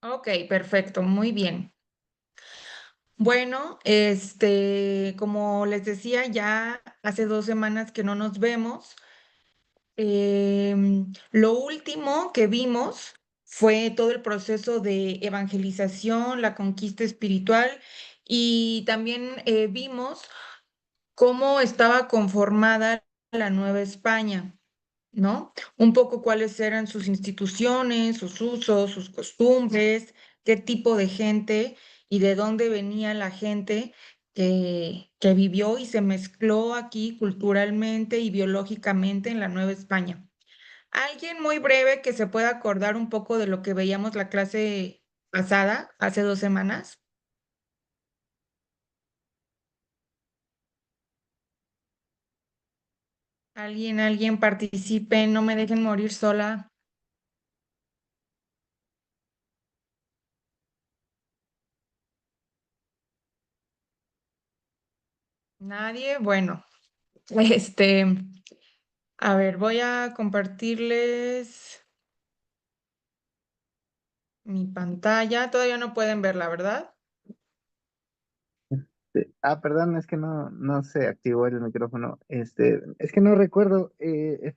Ok, perfecto, muy bien. Bueno, como les decía, ya hace 2 semanas que no nos vemos. Lo último que vimos fue todo el proceso de evangelización, la conquista espiritual y también vimos cómo estaba conformada la Nueva España, ¿no? Un poco cuáles eran sus instituciones, sus usos, sus costumbres, qué tipo de gente y de dónde venía la gente que vivió y se mezcló aquí culturalmente y biológicamente en la Nueva España. ¿Alguien muy breve que se pueda acordar un poco de lo que veíamos la clase pasada, hace 2 semanas? Alguien participe, no me dejen morir sola. Nadie, bueno, este, a ver, voy a compartirles mi pantalla. Todavía no pueden verla, ¿verdad? Perdón, es que no se activó el micrófono. Es que no recuerdo.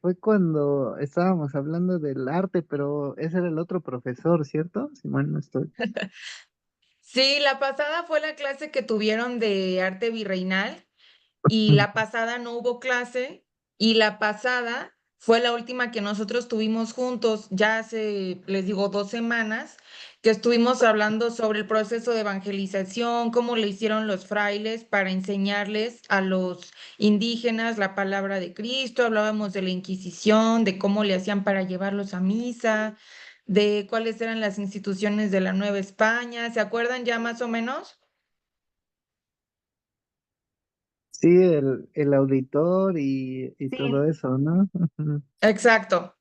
Fue cuando estábamos hablando del arte, pero ese era el otro profesor, ¿cierto? Si mal no estoy. Sí, la pasada fue la clase que tuvieron de arte virreinal y la pasada no hubo clase y la pasada fue la última que nosotros tuvimos juntos, ya hace, les digo, 2 semanas, que estuvimos hablando sobre el proceso de evangelización, cómo le hicieron los frailes para enseñarles a los indígenas la palabra de Cristo, hablábamos de la Inquisición, de cómo le hacían para llevarlos a misa, de cuáles eran las instituciones de la Nueva España, ¿se acuerdan ya más o menos? Sí, el auditor y todo Sí. eso, ¿no? Ujú. Exacto.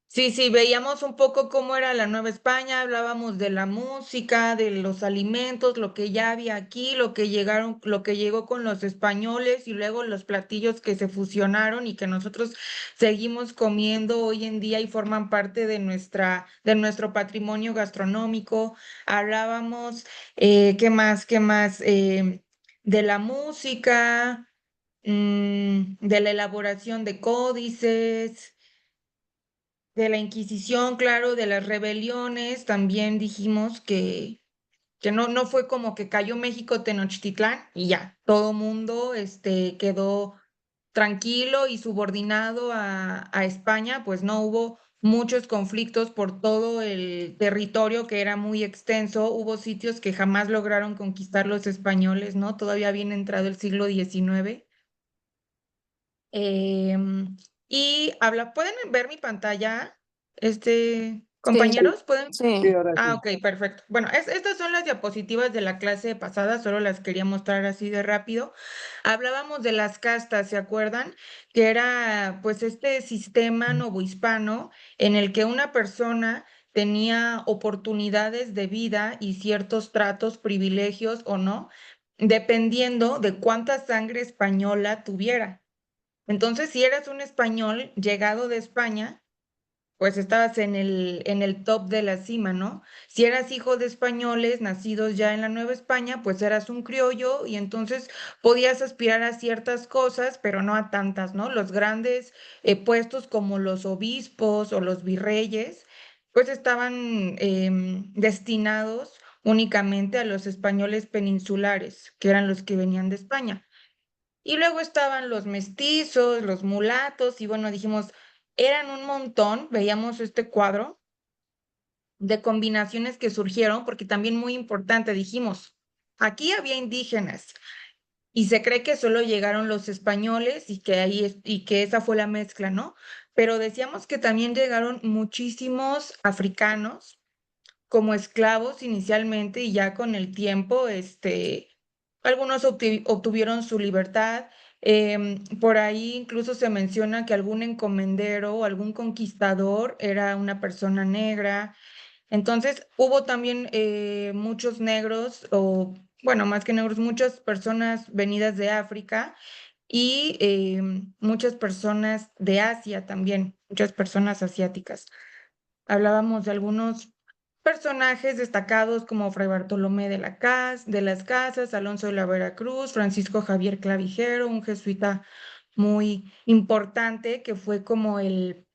Sí, sí, veíamos un poco cómo era la Nueva España, hablábamos de la música, de los alimentos, lo que ya había aquí, lo que llegó con los españoles y luego los platillos que se fusionaron y que nosotros seguimos comiendo hoy en día y forman parte de nuestro patrimonio gastronómico. Hablábamos, ¿qué más? ¿Qué más? De la música, de la elaboración de códices, de la Inquisición, claro, de las rebeliones, también dijimos que no fue como que cayó México Tenochtitlán y ya, todo mundo quedó tranquilo y subordinado a España, pues no hubo muchos conflictos por todo el territorio que era muy extenso, hubo sitios que jamás lograron conquistar los españoles, ¿no? Todavía bien entrado el siglo XIX. Em, ¿pueden ver mi pantalla, Sí, compañeros? ¿Pueden? Sí, sí. ahora Ah, sí. ok, perfecto. Bueno, estas son las diapositivas de la clase pasada, solo las quería mostrar así de rápido. Hablábamos de las castas, ¿se acuerdan? Que era pues este sistema novohispano en el que una persona tenía oportunidades de vida y ciertos tratos, privilegios o no, dependiendo de cuánta sangre española tuviera. Entonces, si eras un español llegado de España, pues estabas en el top de la cima, ¿no? Si eras hijo de españoles nacidos ya en la Nueva España, pues eras un criollo y entonces podías aspirar a ciertas cosas, pero no a tantas, ¿no? Los grandes puestos como los obispos o los virreyes, pues estaban destinados únicamente a los españoles peninsulares, que eran los que venían de España. Y luego estaban los mestizos, los mulatos, y bueno, dijimos, eran un montón, veíamos este cuadro de combinaciones que surgieron, porque también muy importante, dijimos, aquí había indígenas, y se cree que solo llegaron los españoles y que y que esa fue la mezcla, ¿no? Pero decíamos que también llegaron muchísimos africanos como esclavos inicialmente y ya con el tiempo, algunos obtuvieron su libertad. Por ahí incluso se menciona que algún encomendero o algún conquistador era una persona negra. Entonces hubo también muchos negros o, bueno, más que negros, muchas personas venidas de África y muchas personas de Asia también, muchas personas asiáticas. Hablábamos de algunos personajes destacados como Fray Bartolomé de las Casas, Alonso de la Veracruz, Francisco Javier Clavijero, un jesuita muy importante que fue como el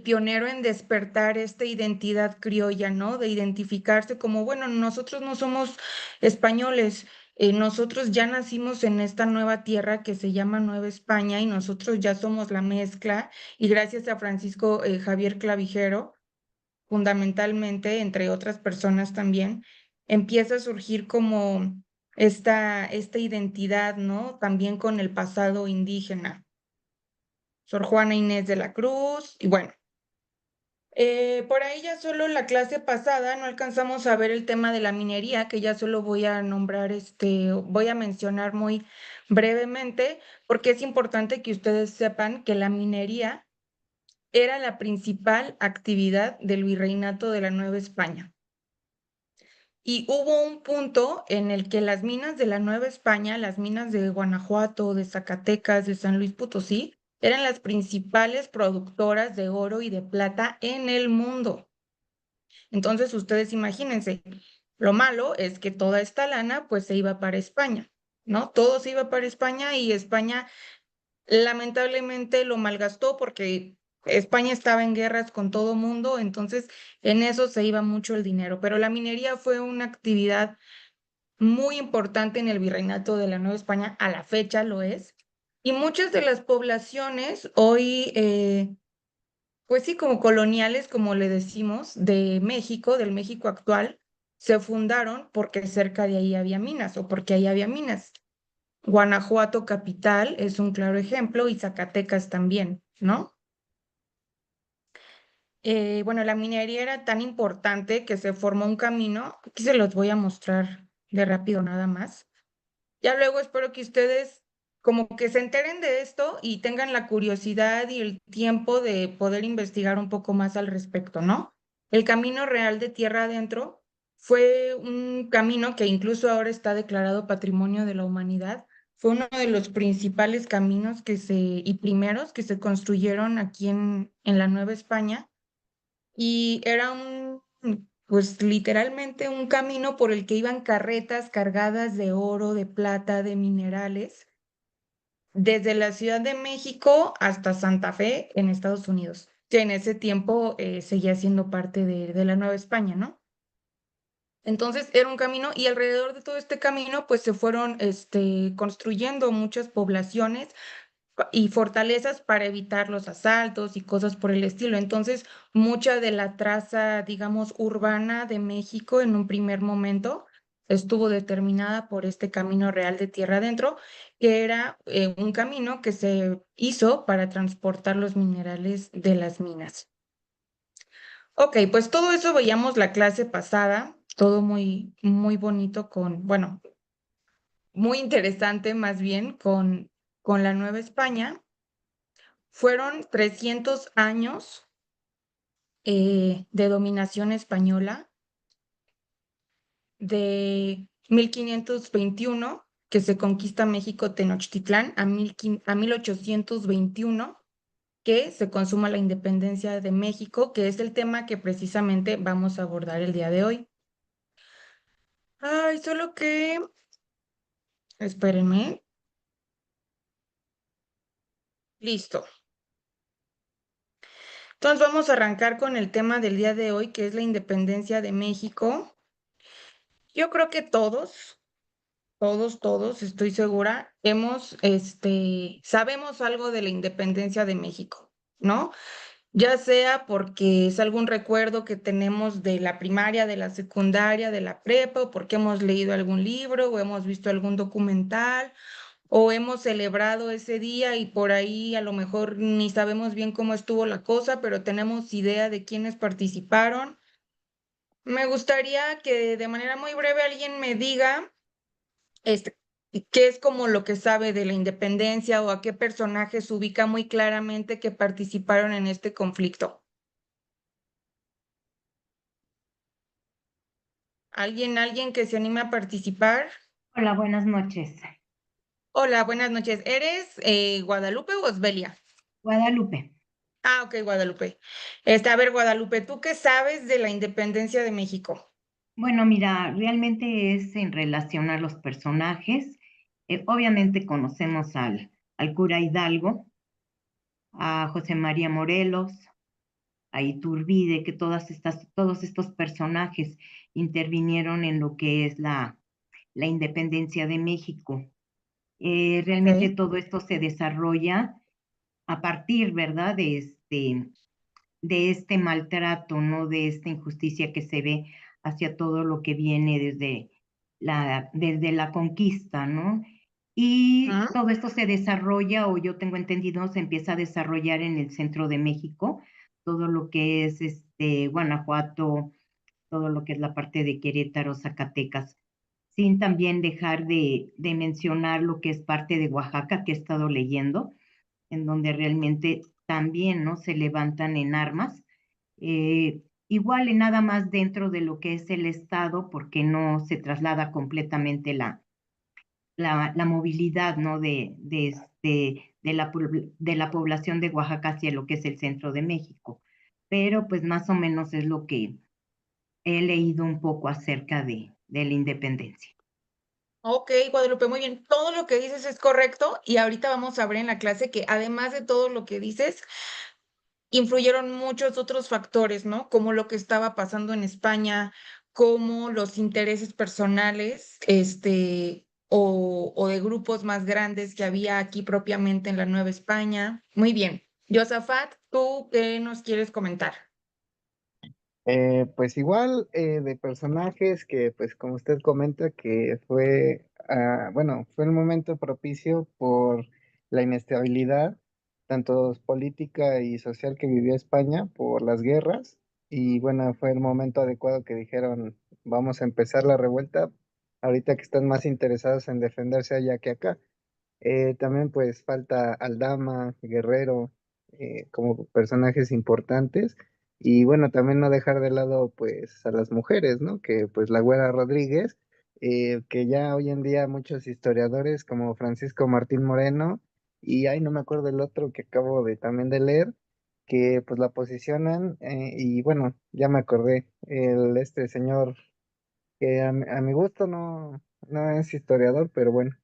pionero en despertar esta identidad criolla, ¿no? De identificarse como, bueno, nosotros no somos españoles, nosotros ya nacimos en esta nueva tierra que se llama Nueva España y nosotros ya somos la mezcla y gracias a Francisco Javier Clavijero, fundamentalmente, entre otras personas también, empieza a surgir como esta identidad, ¿no? También con el pasado indígena. Sor Juana Inés de la Cruz, y bueno, por ahí ya solo la clase pasada no alcanzamos a ver el tema de la minería, que ya solo voy a nombrar, voy a mencionar muy brevemente, porque es importante que ustedes sepan que la minería era la principal actividad del virreinato de la Nueva España. Y hubo un punto en el que las minas de la Nueva España, las minas de Guanajuato, de Zacatecas, de San Luis Potosí, eran las principales productoras de oro y de plata en el mundo. Entonces, ustedes imagínense, lo malo es que toda esta lana pues se iba para España, ¿no? Todo se iba para España y España lamentablemente lo malgastó porque España estaba en guerras con todo mundo, entonces en eso se iba mucho el dinero. Pero la minería fue una actividad muy importante en el virreinato de la Nueva España, a la fecha lo es. Y muchas de las poblaciones hoy, pues sí, como coloniales, como le decimos, de México, del México actual, se fundaron porque cerca de ahí había minas o porque ahí había minas. Guanajuato capital es un claro ejemplo y Zacatecas también, ¿no? Bueno, la minería era tan importante que se formó un camino, aquí se los voy a mostrar de rápido nada más. Ya luego espero que ustedes como que se enteren de esto y tengan la curiosidad y el tiempo de poder investigar un poco más al respecto, ¿no? El Camino Real de Tierra Adentro fue un camino que incluso ahora está declarado Patrimonio de la Humanidad. Fue uno de los principales caminos y primeros que se construyeron aquí en la Nueva España y era pues literalmente un camino por el que iban carretas cargadas de oro, de plata, de minerales, desde la Ciudad de México hasta Santa Fe en Estados Unidos, que en ese tiempo seguía siendo parte de la Nueva España, ¿no? Entonces era un camino y alrededor de todo este camino pues se fueron construyendo muchas poblaciones y fortalezas para evitar los asaltos y cosas por el estilo. Entonces, mucha de la traza, digamos, urbana de México en un primer momento estuvo determinada por este Camino Real de Tierra Adentro, que era un camino que se hizo para transportar los minerales de las minas. Ok, pues todo eso veíamos la clase pasada, todo muy, muy bonito bueno, muy interesante más bien con la Nueva España. Fueron 300 años de dominación española, de 1521, que se conquista México Tenochtitlán, a 1821, que se consuma la independencia de México, que es el tema que precisamente vamos a abordar el día de hoy. Ay, solo que, espérenme, listo. Entonces vamos a arrancar con el tema del día de hoy, que es la independencia de México. Yo creo que todos, estoy segura, sabemos algo de la independencia de México, ¿no? Ya sea porque es algún recuerdo que tenemos de la primaria, de la secundaria, de la prepa, o porque hemos leído algún libro, o hemos visto algún documental, o hemos celebrado ese día y por ahí a lo mejor ni sabemos bien cómo estuvo la cosa, pero tenemos idea de quiénes participaron. Me gustaría que de manera muy breve alguien me diga este, qué es como lo que sabe de la independencia o a qué personajes ubica muy claramente que participaron en este conflicto. ¿Alguien que se anime a participar? Hola, buenas noches. Hola, buenas noches. ¿Eres Guadalupe o Osbelia? Guadalupe. Ah, ok, Guadalupe. A ver, Guadalupe, ¿tú qué sabes de la independencia de México? Bueno, mira, realmente es en relación a los personajes. Obviamente conocemos al cura Hidalgo, a José María Morelos, a Iturbide, que todos estos personajes intervinieron en lo que es la independencia de México. Realmente Ok. todo esto se desarrolla a partir, ¿verdad?, de este maltrato, ¿no? De esta injusticia que se ve hacia todo lo que viene desde la conquista, ¿no? Y Ah, todo esto se desarrolla, o yo tengo entendido, se empieza a desarrollar en el centro de México, todo lo que es Guanajuato, todo lo que es la parte de Querétaro, Zacatecas, sin también dejar de mencionar lo que es parte de Oaxaca, que he estado leyendo, en donde realmente también, ¿no?, se levantan en armas, igual y nada más dentro de lo que es el Estado, porque no se traslada completamente la movilidad, ¿no?, de la población de Oaxaca hacia lo que es el centro de México. Pero pues más o menos es lo que he leído un poco acerca de la independencia. ok, Guadalupe, muy bien. Todo lo que dices es correcto y ahorita vamos a ver en la clase que además de todo lo que dices, influyeron muchos otros factores, ¿no? Como lo que estaba pasando en España, como los intereses personales, o de grupos más grandes que había aquí propiamente en la Nueva España. Muy bien. Josafat, ¿tú qué nos quieres comentar? Pues igual de personajes que, pues como usted comenta, que fue, bueno, fue el momento propicio por la inestabilidad, tanto política y social que vivió España por las guerras. Y bueno, fue el momento adecuado que dijeron, vamos a empezar la revuelta, ahorita que están más interesados en defenderse allá que acá. También pues falta Aldama, Guerrero, como personajes importantes. Y bueno, también no dejar de lado pues a las mujeres, ¿no? Que pues la Güera Rodríguez, que ya hoy en día muchos historiadores como Francisco Martín Moreno y ay, no me acuerdo el otro que acabo de también de leer, que pues la posicionan y bueno, ya me acordé, este señor que a mi gusto no es historiador, pero bueno,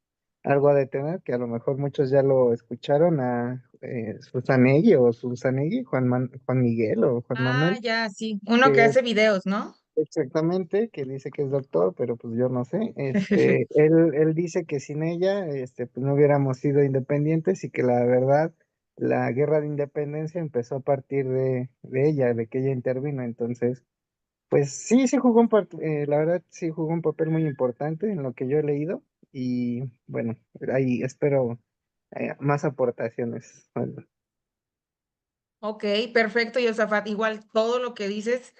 algo ha de tener, que a lo mejor muchos ya lo escucharon a Susanegui o Susanegui, Juan Miguel o Juan Ah, Manuel, ya, sí. Uno que que hace videos, ¿no? exactamente, que dice que es doctor, pero pues yo no sé. Él dice que sin ella, pues no hubiéramos sido independientes y que la verdad, la guerra de independencia empezó a partir de ella, de que ella intervino. Entonces, pues sí, la verdad sí jugó un papel muy importante en lo que yo he leído y bueno, ahí espero más aportaciones. Bueno, Ok, perfecto, Josafat. Igual todo lo que dices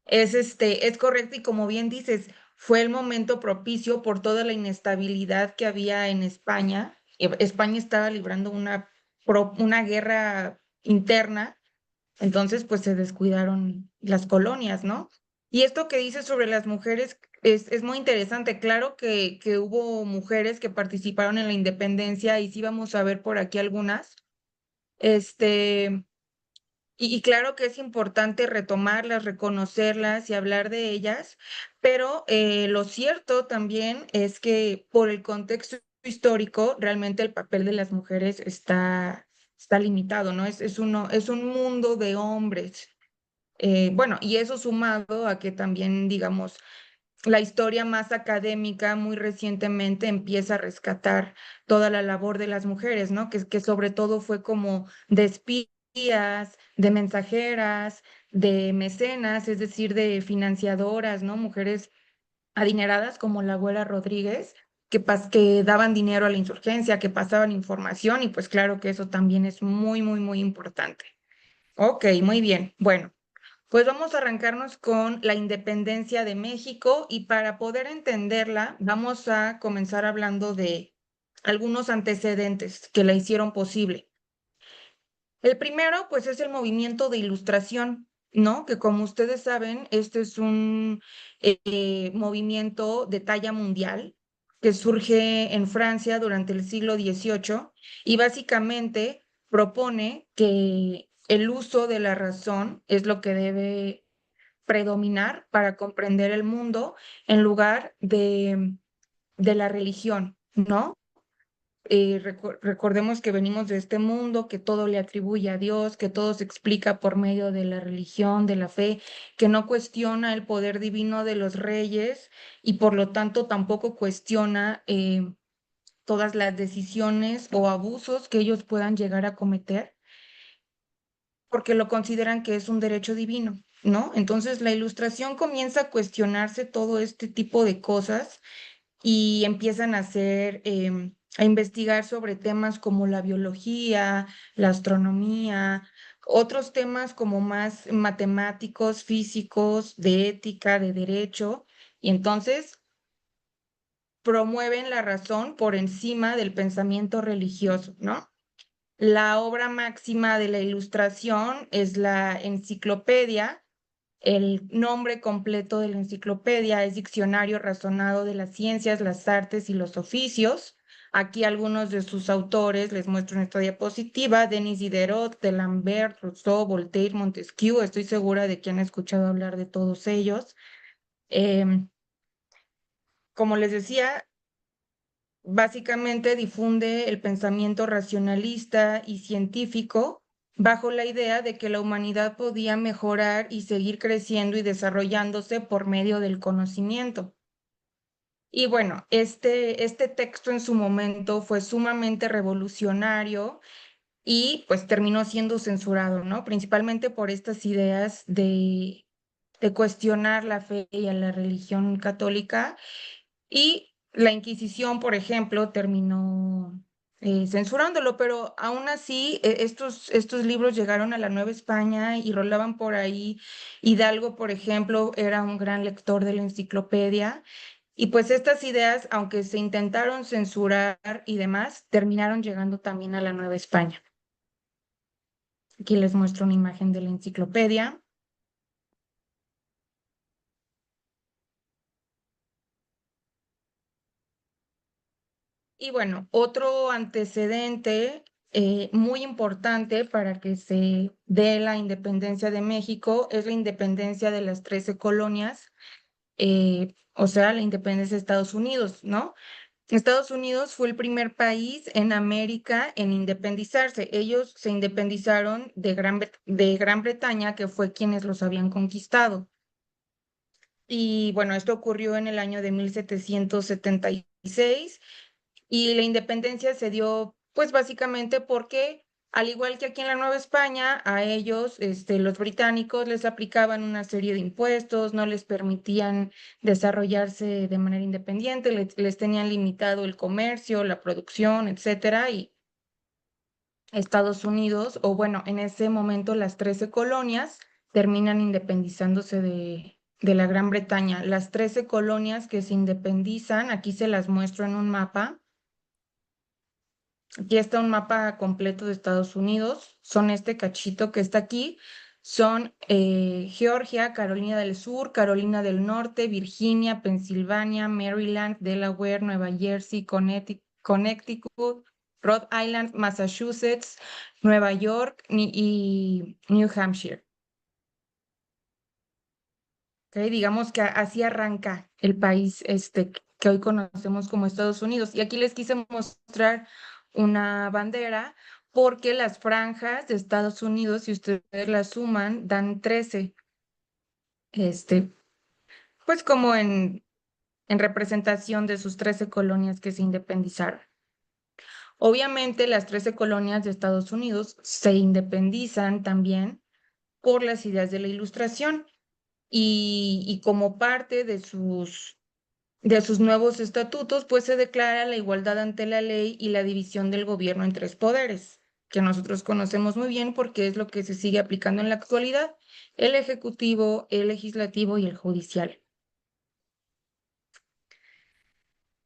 es correcto y como bien dices, fue el momento propicio por toda la inestabilidad que había en España. España estaba librando una guerra interna, entonces pues se descuidaron las colonias, ¿no? Y esto que dices sobre las mujeres es muy interesante. Claro que hubo mujeres que participaron en la independencia y sí vamos a ver por aquí algunas. Este. Y claro que es importante retomarlas, reconocerlas y hablar de ellas, pero lo cierto también es que por el contexto histórico, realmente el papel de las mujeres está limitado, ¿no? Es un mundo de hombres. Bueno, y eso sumado a que también, digamos, la historia más académica muy recientemente empieza a rescatar toda la labor de las mujeres, ¿no? Que sobre todo fue como de espías, de mensajeras, de mecenas, es decir, de financiadoras, ¿no? Mujeres adineradas como la abuela Rodríguez, que daban dinero a la insurgencia, que pasaban información y pues claro que eso también es muy, muy, muy importante. Ok, muy bien. Bueno. Pues vamos a arrancarnos con la independencia de México y para poder entenderla, vamos a comenzar hablando de algunos antecedentes que la hicieron posible. El primero, pues, es el movimiento de Ilustración, ¿no? Que como ustedes saben, este es un movimiento de talla mundial que surge en Francia durante el siglo XVIII y básicamente propone que el uso de la razón es lo que debe predominar para comprender el mundo en lugar de la religión, ¿no? Recordemos que venimos de este mundo, que todo le atribuye a Dios, que todo se explica por medio de la religión, de la fe, que no cuestiona el poder divino de los reyes y por lo tanto tampoco cuestiona todas las decisiones o abusos que ellos puedan llegar a cometer, porque lo consideran que es un derecho divino, ¿no? Entonces la Ilustración comienza a cuestionarse todo este tipo de cosas y empiezan a investigar sobre temas como la biología, la astronomía, otros temas como más matemáticos, físicos, de ética, de derecho, y entonces promueven la razón por encima del pensamiento religioso, ¿no? La obra máxima de la Ilustración es la Enciclopedia. El nombre completo de la enciclopedia es Diccionario Razonado de las Ciencias, las Artes y los Oficios. Aquí algunos de sus autores les muestro en esta diapositiva: Denis Diderot, D'Alembert, Rousseau, Voltaire, Montesquieu. Estoy segura de que han escuchado hablar de todos ellos. Como les decía, básicamente difunde el pensamiento racionalista y científico bajo la idea de que la humanidad podía mejorar y seguir creciendo y desarrollándose por medio del conocimiento. Y bueno, este texto en su momento fue sumamente revolucionario y pues terminó siendo censurado, ¿no? Principalmente por estas ideas de cuestionar la fe y a la religión católica, y la Inquisición, por ejemplo, terminó censurándolo, pero aún así estos libros llegaron a la Nueva España y rolaban por ahí. Hidalgo, por ejemplo, era un gran lector de la enciclopedia, y pues estas ideas, aunque se intentaron censurar y demás, terminaron llegando también a la Nueva España. Aquí les muestro una imagen de la enciclopedia. Y bueno, otro antecedente muy importante para que se dé la independencia de México es la independencia de las 13 colonias, o sea, la independencia de Estados Unidos, ¿no? Estados Unidos fue el primer país en América en independizarse. Ellos se independizaron de Gran Bretaña, que fue quienes los habían conquistado. Y bueno, esto ocurrió en el año de 1776. Y la independencia se dio, pues básicamente porque, al igual que aquí en la Nueva España, a ellos, los británicos, les aplicaban una serie de impuestos, no les permitían desarrollarse de manera independiente, les tenían limitado el comercio, la producción, etcétera. Y Estados Unidos, o bueno, en ese momento las 13 colonias terminan independizándose de la Gran Bretaña. Las 13 colonias que se independizan, aquí se las muestro en un mapa. Aquí está un mapa completo de Estados Unidos. Son este cachito que está aquí. Son Georgia, Carolina del Sur, Carolina del Norte, Virginia, Pensilvania, Maryland, Delaware, Nueva Jersey, Connecticut, Rhode Island, Massachusetts, Nueva York y New Hampshire. ¿Okay? Digamos que así arranca el país que hoy conocemos como Estados Unidos. Y aquí les quise mostrar una bandera porque las franjas de Estados Unidos, si ustedes las suman, dan 13, pues como en representación de sus 13 colonias que se independizaron. Obviamente las 13 colonias de Estados Unidos se independizan también por las ideas de la Ilustración y como parte de sus nuevos estatutos, pues se declara la igualdad ante la ley y la división del gobierno en 3 poderes, que nosotros conocemos muy bien porque es lo que se sigue aplicando en la actualidad: el ejecutivo, el legislativo y el judicial.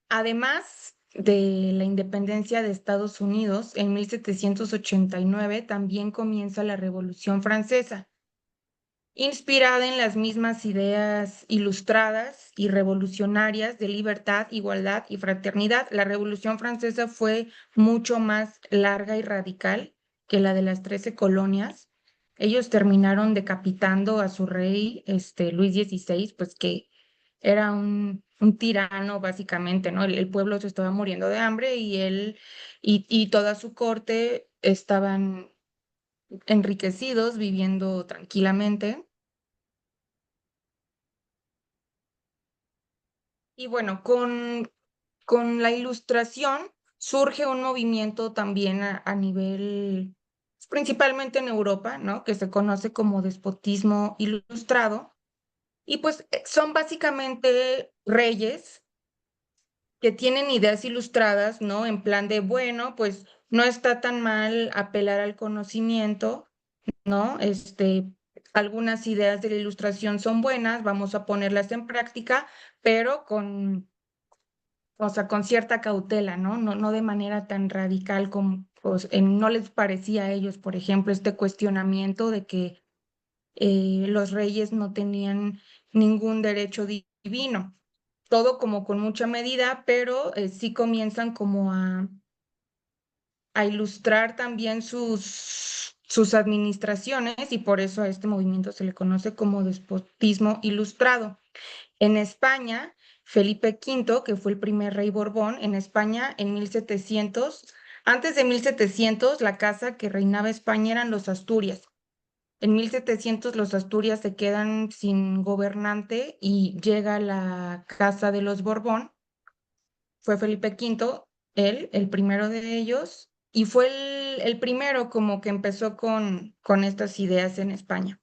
Además de la independencia de Estados Unidos, en 1789 también comienza la Revolución Francesa, inspirada en las mismas ideas ilustradas y revolucionarias de libertad, igualdad y fraternidad. La Revolución Francesa fue mucho más larga y radical que la de las 13 colonias. ellos terminaron decapitando a su rey, Luis XVI, pues que era un tirano básicamente, ¿no? El pueblo se estaba muriendo de hambre y él y toda su corte estaban enriquecidos, viviendo tranquilamente. Y bueno, con la Ilustración surge un movimiento también a nivel, principalmente en Europa, ¿no? Que se conoce como despotismo ilustrado. Y pues son básicamente reyes que tienen ideas ilustradas, ¿no? En plan de, bueno, pues no está tan mal apelar al conocimiento, ¿no? Algunas ideas de la Ilustración son buenas, vamos a ponerlas en práctica, pero o sea, con cierta cautela, ¿no? No de manera tan radical como, pues, no les parecía a ellos, por ejemplo, este cuestionamiento de que los reyes no tenían ningún derecho divino. Todo como con mucha medida, pero sí comienzan como a ilustrar también sus administraciones y por eso a este movimiento se le conoce como despotismo ilustrado. En España, Felipe V, que fue el primer rey Borbón, en España en 1700, antes de 1700, la casa que reinaba España eran los Asturias. En 1700 los Asturias se quedan sin gobernante y llega la casa de los Borbón. Fue Felipe V, él, el primero de ellos, y fue el primero como que empezó con estas ideas en España.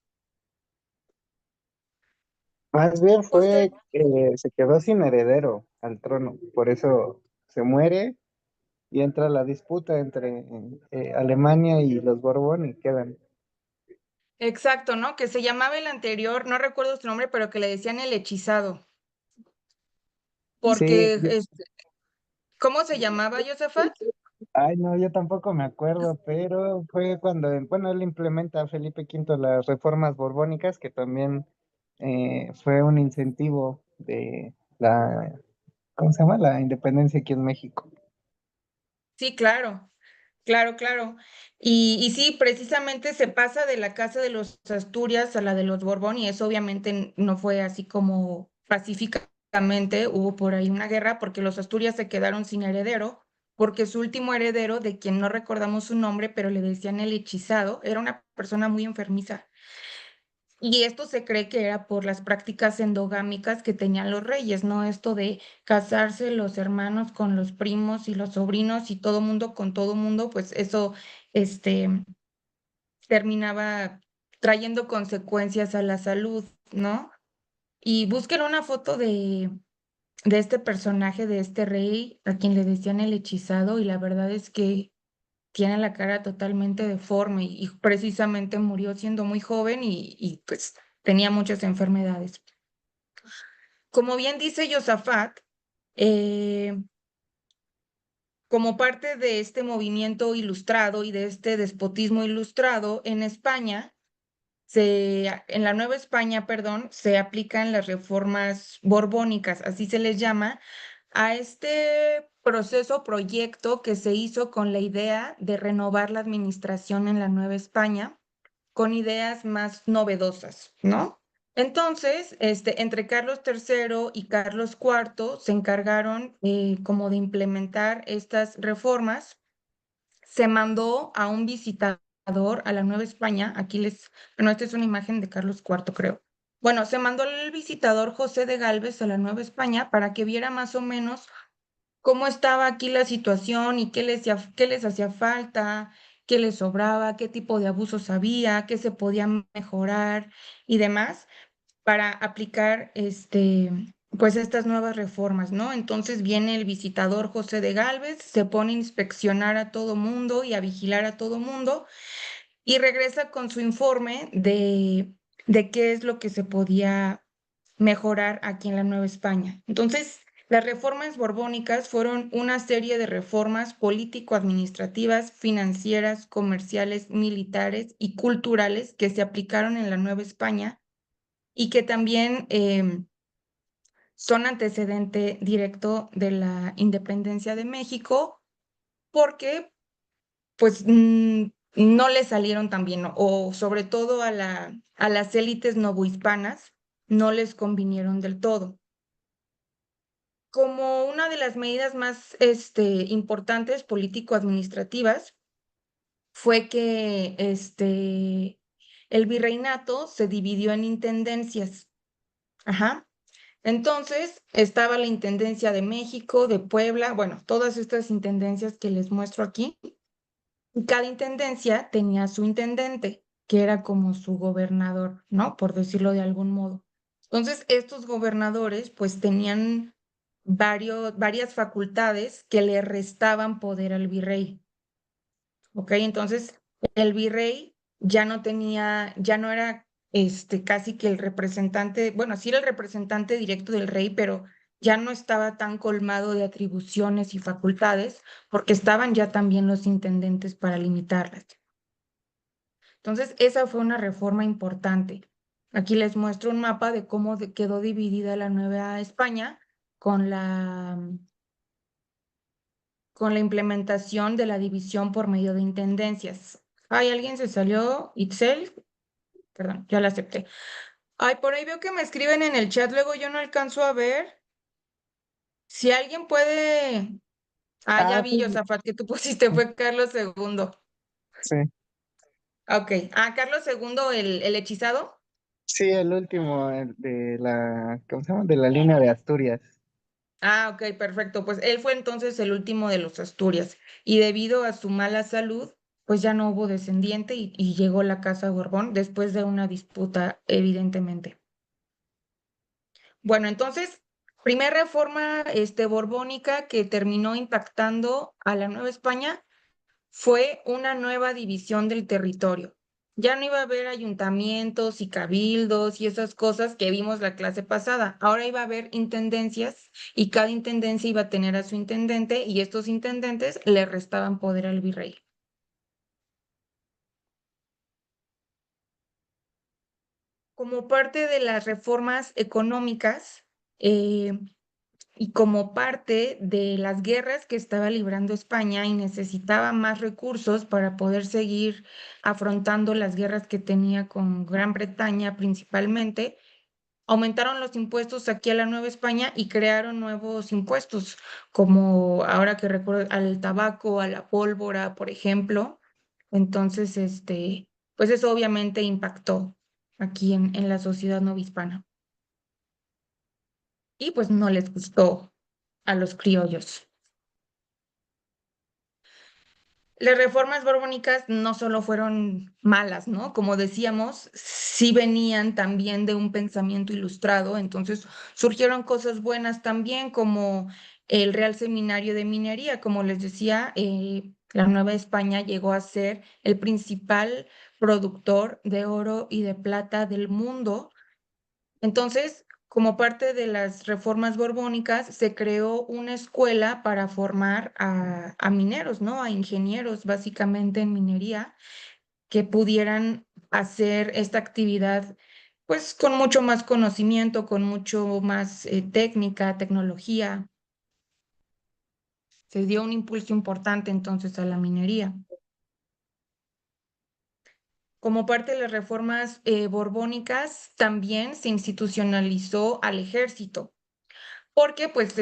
Más bien Posteriormente, fue que se quedó sin heredero al trono, por eso se muere y entra la disputa entre Alemania y los Borbón y quedan. exacto, ¿no? Que se llamaba el anterior, no recuerdo su nombre, pero que le decían el hechizado, Sí, porque, ¿cómo se llamaba, Josafat? ay no, yo tampoco me acuerdo, pero fue cuando, bueno, él implementa a Felipe V las reformas borbónicas, que también fue un incentivo de la, ¿cómo se llama? La independencia aquí en México. Sí, claro, claro, claro. Y sí, precisamente se pasa de la casa de los Asturias a la de los Borbón y eso obviamente no fue así como pacíficamente, hubo por ahí una guerra porque los Asturias se quedaron sin heredero, porque su último heredero, de quien no recordamos su nombre, pero le decían el hechizado, era una persona muy enfermiza. Y esto se cree que era por las prácticas endogámicas que tenían los reyes, ¿no? Esto de casarse los hermanos con los primos y los sobrinos y todo mundo con todo mundo, pues eso, este, terminaba trayendo consecuencias a la salud, ¿no? Y busquen una foto de este personaje, de este rey, a quien le decían el hechizado, y la verdad es que tiene la cara totalmente deforme y precisamente murió siendo muy joven y pues tenía muchas enfermedades. Como bien dice Josafat, eh, como parte de este movimiento ilustrado y de este despotismo ilustrado, en España, en la Nueva España, perdón, se aplican las reformas borbónicas, así se les llama, a este proceso, proyecto que se hizo con la idea de renovar la administración en la Nueva España con ideas más novedosas, ¿no? Entonces, entre Carlos III y Carlos IV se encargaron como de implementar estas reformas. Se mandó a un visitador a la Nueva España. Bueno, esta es una imagen de Carlos IV, creo. Bueno, se mandó el visitador José de Galvez a la Nueva España para que viera más o menos cómo estaba aquí la situación y qué les hacía falta, qué les sobraba, qué tipo de abusos había, qué se podía mejorar y demás para aplicar pues estas nuevas reformas, ¿no? Entonces viene el visitador José de Galvez, se pone a inspeccionar a todo mundo y a vigilar a todo mundo y regresa con su informe de qué es lo que se podía mejorar aquí en la Nueva España. Entonces, las reformas borbónicas fueron una serie de reformas político-administrativas, financieras, comerciales, militares y culturales que se aplicaron en la Nueva España y que también son antecedente directo de la independencia de México, porque pues no le salieron tan bien, o sobre todo a las élites novohispanas no les convinieron del todo. Como una de las medidas más importantes político-administrativas fue que el virreinato se dividió en intendencias. Ajá. Entonces, estaba la Intendencia de México, de Puebla, bueno, todas estas intendencias que les muestro aquí. Y cada intendencia tenía su intendente, que era como su gobernador, ¿no? Por decirlo de algún modo. Entonces, estos gobernadores, pues, tenían varias facultades que le restaban poder al virrey. ¿Ok? Entonces, el virrey ya no tenía, ya no era casi que el representante, bueno, sí era el representante directo del rey, pero ya no estaba tan colmado de atribuciones y facultades, porque estaban ya también los intendentes para limitarlas. Entonces, esa fue una reforma importante. Aquí les muestro un mapa de cómo quedó dividida la Nueva España con con la implementación de la división por medio de intendencias. Ay, alguien se salió, Itzel, perdón, ya la acepté. Ay, por ahí veo que me escriben en el chat, luego yo no alcanzo a ver. Si alguien puede, ya Ah, vi, sí, Josafat, que tú pusiste, fue Carlos II. sí, Ok, Carlos II, el hechizado. sí, el último el de la, ¿cómo se llama? De la línea de Asturias. Ok, perfecto. Pues él fue entonces el último de los Asturias y debido a su mala salud, pues ya no hubo descendiente y llegó la Casa Borbón después de una disputa, evidentemente. Bueno, entonces, primera reforma borbónica que terminó impactando a la Nueva España fue una nueva división del territorio. Ya no iba a haber ayuntamientos y cabildos y esas cosas que vimos la clase pasada. Ahora iba a haber intendencias y cada intendencia iba a tener a su intendente y estos intendentes le restaban poder al virrey. Como parte de las reformas económicas, eh, y como parte de las guerras que estaba librando España y necesitaba más recursos para poder seguir afrontando las guerras que tenía con Gran Bretaña principalmente, aumentaron los impuestos aquí a la Nueva España y crearon nuevos impuestos, como ahora que recuerdo al tabaco, a la pólvora, por ejemplo. Entonces, pues eso obviamente impactó aquí en la sociedad novohispana y pues no les gustó a los criollos. Las reformas borbónicas no solo fueron malas, ¿no? Como decíamos, sí venían también de un pensamiento ilustrado, entonces surgieron cosas buenas también, como el Real Seminario de Minería, como les decía, la Nueva España llegó a ser el principal productor de oro y de plata del mundo. Entonces, como parte de las reformas borbónicas, se creó una escuela para formar a mineros, ¿no? A ingenieros, básicamente en minería, que pudieran hacer esta actividad, pues con mucho más conocimiento, con mucho más técnica, tecnología. Se dio un impulso importante entonces a la minería. Como parte de las reformas borbónicas, también se institucionalizó al ejército. Porque pues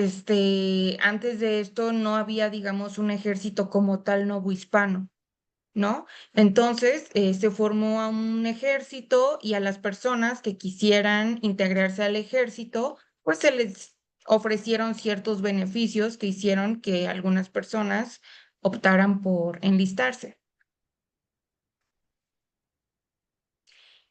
antes de esto no había, digamos, un ejército como tal novohispano, ¿no? Entonces se formó a un ejército y a las personas que quisieran integrarse al ejército, pues se les ofrecieron ciertos beneficios que hicieron que algunas personas optaran por enlistarse.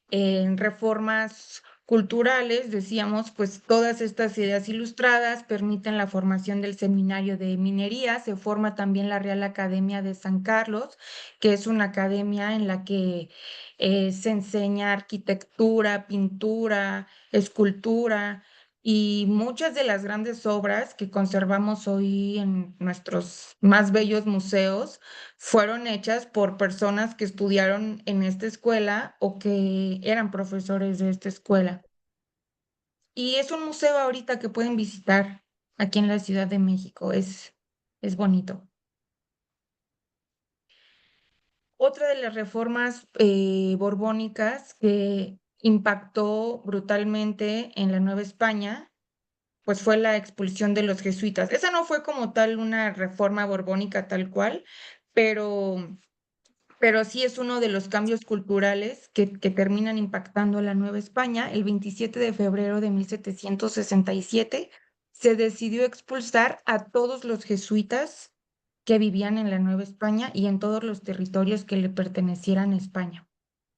En reformas culturales, decíamos, pues todas estas ideas ilustradas permiten la formación del Seminario de Minería. Se forma también la Real Academia de San Carlos, que es una academia en la que se enseña arquitectura, pintura, escultura y muchas de las grandes obras que conservamos hoy en nuestros más bellos museos fueron hechas por personas que estudiaron en esta escuela o que eran profesores de esta escuela. Y es un museo ahorita que pueden visitar aquí en la Ciudad de México. Es bonito. Otra de las reformas borbónicas que impactó brutalmente en la Nueva España, pues fue la expulsión de los jesuitas. Esa no fue como tal una reforma borbónica tal cual, pero, pero sí es uno de los cambios culturales que terminan impactando a la Nueva España. El 27 de febrero de 1767 se decidió expulsar a todos los jesuitas que vivían en la Nueva España y en todos los territorios que le pertenecieran a España.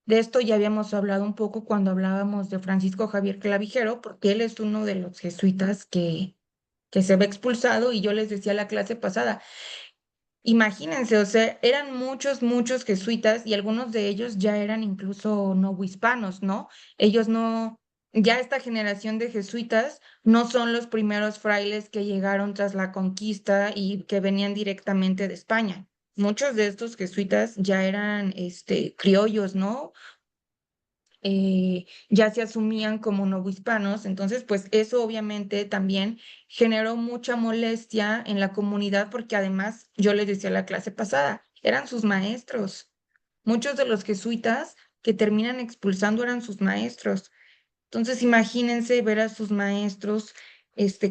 De esto ya habíamos hablado un poco cuando hablábamos de Francisco Javier Clavijero, porque él es uno de los jesuitas que se ve expulsado y yo les decía la clase pasada, imagínense, o sea, eran muchos, muchos jesuitas y algunos de ellos ya eran incluso novohispanos, ¿no? Ellos no, ya esta generación de jesuitas no son los primeros frailes que llegaron tras la conquista y que venían directamente de España. Muchos de estos jesuitas ya eran criollos, ¿no? Ya se asumían como novohispanos, entonces pues eso obviamente también generó mucha molestia en la comunidad porque además yo les decía la clase pasada, eran sus maestros. Muchos de los jesuitas que terminan expulsando eran sus maestros. Entonces imagínense ver a sus maestros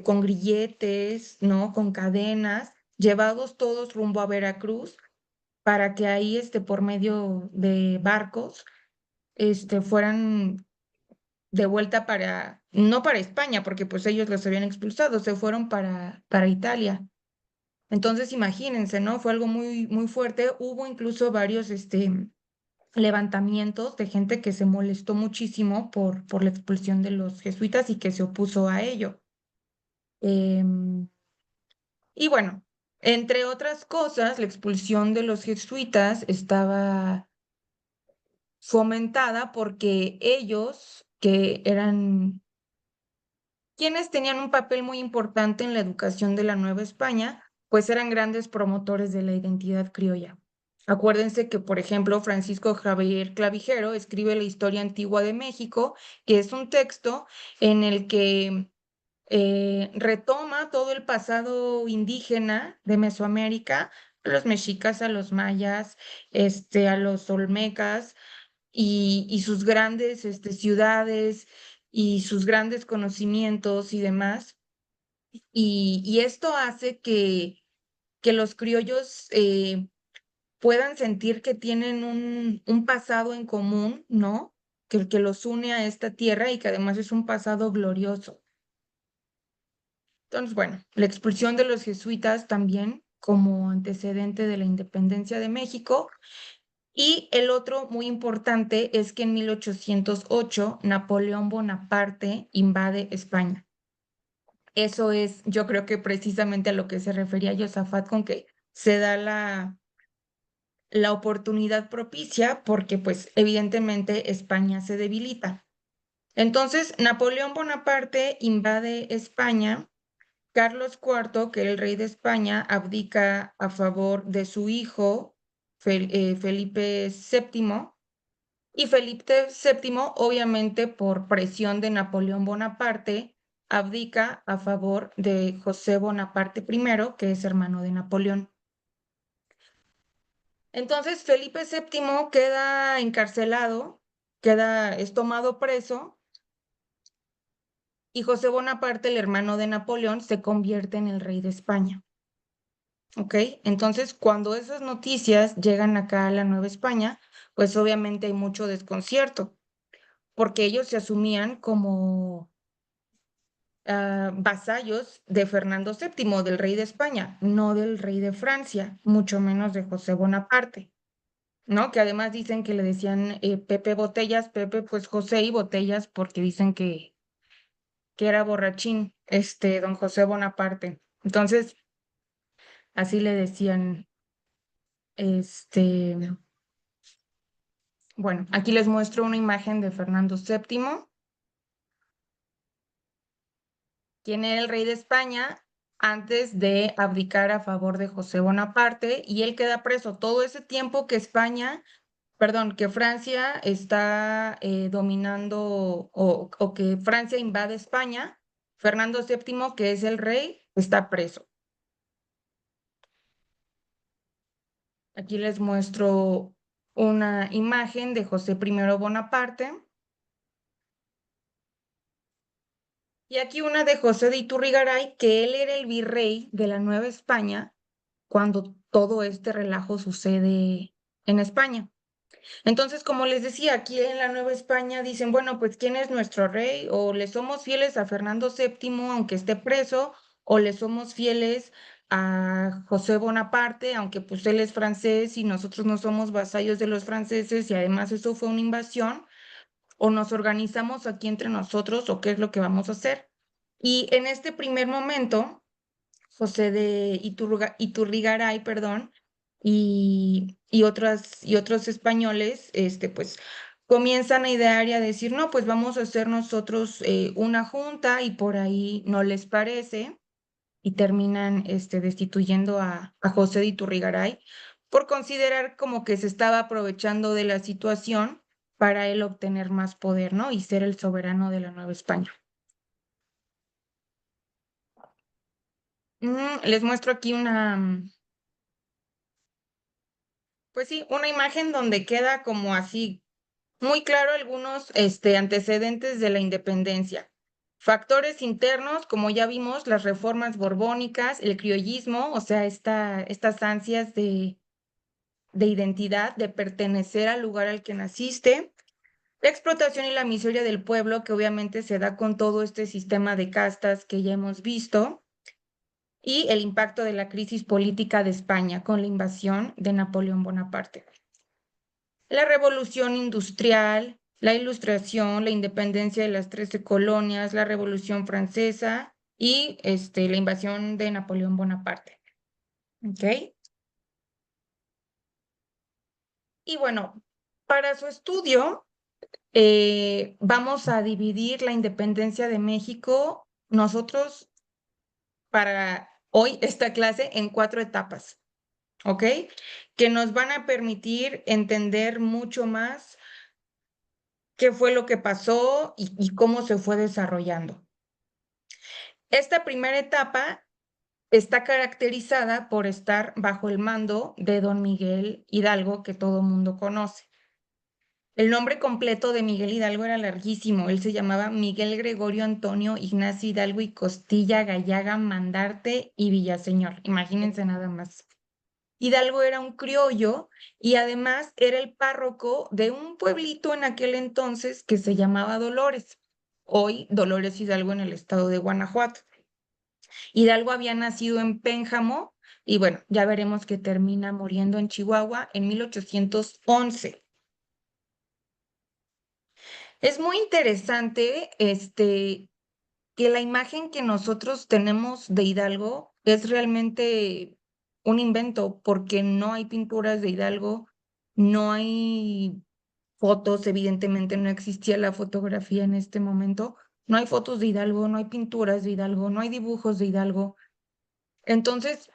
con grilletes, ¿no? Con cadenas, llevados todos rumbo a Veracruz para que ahí por medio de barcos fueran de vuelta para, no para España, porque pues ellos los habían expulsado, se fueron para Italia. Entonces, imagínense, ¿no? Fue algo muy, muy fuerte. Hubo incluso varios, levantamientos de gente que se molestó muchísimo por la expulsión de los jesuitas y que se opuso a ello. Em, y bueno, entre otras cosas, la expulsión de los jesuitas estaba fomentada porque ellos, que eran quienes tenían un papel muy importante en la educación de la Nueva España, pues eran grandes promotores de la identidad criolla. Acuérdense que, por ejemplo, Francisco Javier Clavijero escribe la Historia Antigua de México, que es un texto en el que retoma todo el pasado indígena de Mesoamérica, a los mexicas, a los mayas, a los olmecas, y sus grandes ciudades y sus grandes conocimientos y demás. Y esto hace que los criollos puedan sentir que tienen un pasado en común, ¿no? Que los une a esta tierra y que además es un pasado glorioso. Entonces, bueno, la expulsión de los jesuitas también como antecedente de la independencia de México. Y el otro muy importante es que en 1808 Napoleón Bonaparte invade España. Eso es, yo creo que precisamente a lo que se refería Josafat con que se da la oportunidad propicia porque pues evidentemente España se debilita. Entonces, Napoleón Bonaparte invade España. Carlos IV, que era el rey de España, abdica a favor de su hijo Felipe VII. Y Felipe VII, obviamente por presión de Napoleón Bonaparte, abdica a favor de José Bonaparte I, que es hermano de Napoleón. Entonces Felipe VII queda encarcelado, es tomado preso, y José Bonaparte, el hermano de Napoleón, se convierte en el rey de España. ¿Ok? Entonces, cuando esas noticias llegan acá a la Nueva España, pues obviamente hay mucho desconcierto, porque ellos se asumían como vasallos de Fernando VII, del rey de España, no del rey de Francia, mucho menos de José Bonaparte, ¿no? Que además dicen que le decían Pepe Botellas, Pepe pues José y Botellas porque dicen que era borrachín, don José Bonaparte. Entonces, así le decían, bueno, aquí les muestro una imagen de Fernando VII, quien era el rey de España antes de abdicar a favor de José Bonaparte, y él queda preso todo ese tiempo que que Francia está dominando o que Francia invade España. Fernando VII, que es el rey, está preso. Aquí les muestro una imagen de José I Bonaparte. Y aquí una de José de Iturrigaray, que él era el virrey de la Nueva España cuando todo este relajo sucede en España. Entonces, como les decía, aquí en la Nueva España dicen, bueno, pues ¿quién es nuestro rey? O le somos fieles a Fernando VII, aunque esté preso, o le somos fieles a José Bonaparte, aunque pues él es francés y nosotros no somos vasallos de los franceses y además eso fue una invasión, o nos organizamos aquí entre nosotros o qué es lo que vamos a hacer. Y en este primer momento, José de Iturrigaray, perdón, y otros españoles, pues comienzan a idear y a decir, no, pues vamos a hacer nosotros una junta y por ahí no les parece y terminan destituyendo a José de Iturrigaray por considerar como que se estaba aprovechando de la situación para él obtener más poder, ¿no? Y ser el soberano de la Nueva España. Les muestro aquí pues sí, una imagen donde queda como así muy claro algunos antecedentes de la independencia. Factores internos, como ya vimos, las reformas borbónicas, el criollismo, o sea, estas ansias de identidad, de pertenecer al lugar al que naciste, la explotación y la miseria del pueblo, que obviamente se da con todo este sistema de castas que ya hemos visto, y el impacto de la crisis política de España con la invasión de Napoleón Bonaparte. La revolución industrial, la ilustración, la independencia de las 13 colonias, la revolución francesa y la invasión de Napoleón Bonaparte. ¿Ok? Y bueno, para su estudio vamos a dividir la independencia de México nosotros para hoy esta clase en 4 etapas. ¿Ok? Que nos van a permitir entender mucho más qué fue lo que pasó y cómo se fue desarrollando. Esta primera etapa está caracterizada por estar bajo el mando de don Miguel Hidalgo, que todo mundo conoce. El nombre completo de Miguel Hidalgo era larguísimo. Él se llamaba Miguel Gregorio Antonio Ignacio Hidalgo y Costilla Gallaga Mandarte y Villaseñor. Imagínense nada más. Hidalgo era un criollo y además era el párroco de un pueblito en aquel entonces que se llamaba Dolores, hoy Dolores Hidalgo en el estado de Guanajuato. Hidalgo había nacido en Pénjamo y bueno, ya veremos que termina muriendo en Chihuahua en 1811. Es muy interesante que la imagen que nosotros tenemos de Hidalgo es realmente un invento, porque no hay pinturas de Hidalgo, no hay fotos, evidentemente no existía la fotografía en este momento, no hay fotos de Hidalgo, no hay pinturas de Hidalgo, no hay dibujos de Hidalgo. Entonces,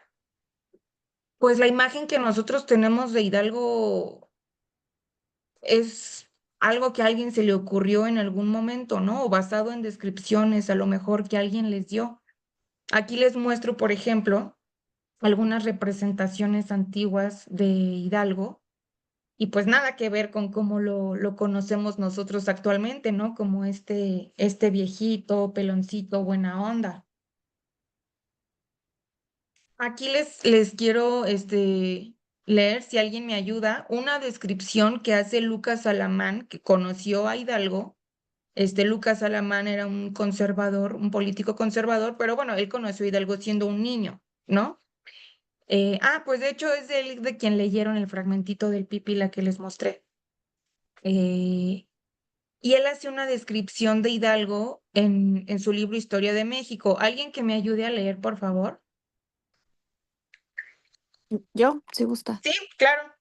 pues la imagen que nosotros tenemos de Hidalgo es algo que a alguien se le ocurrió en algún momento, ¿no? O basado en descripciones a lo mejor que alguien les dio. Aquí les muestro, por ejemplo, algunas representaciones antiguas de Hidalgo y pues nada que ver con cómo lo conocemos nosotros actualmente, ¿no? Como este viejito, peloncito, buena onda. Aquí les quiero leer, si alguien me ayuda, una descripción que hace Lucas Alamán, que conoció a Hidalgo. Lucas Alamán era un conservador, un político conservador, pero bueno, él conoció a Hidalgo siendo un niño, ¿no? Pues de hecho es de quien leyeron el fragmentito del Pipila que les mostré. Y él hace una descripción de Hidalgo en su libro Historia de México. ¿Alguien que me ayude a leer, por favor? Yo, si gusta. Sí, claro.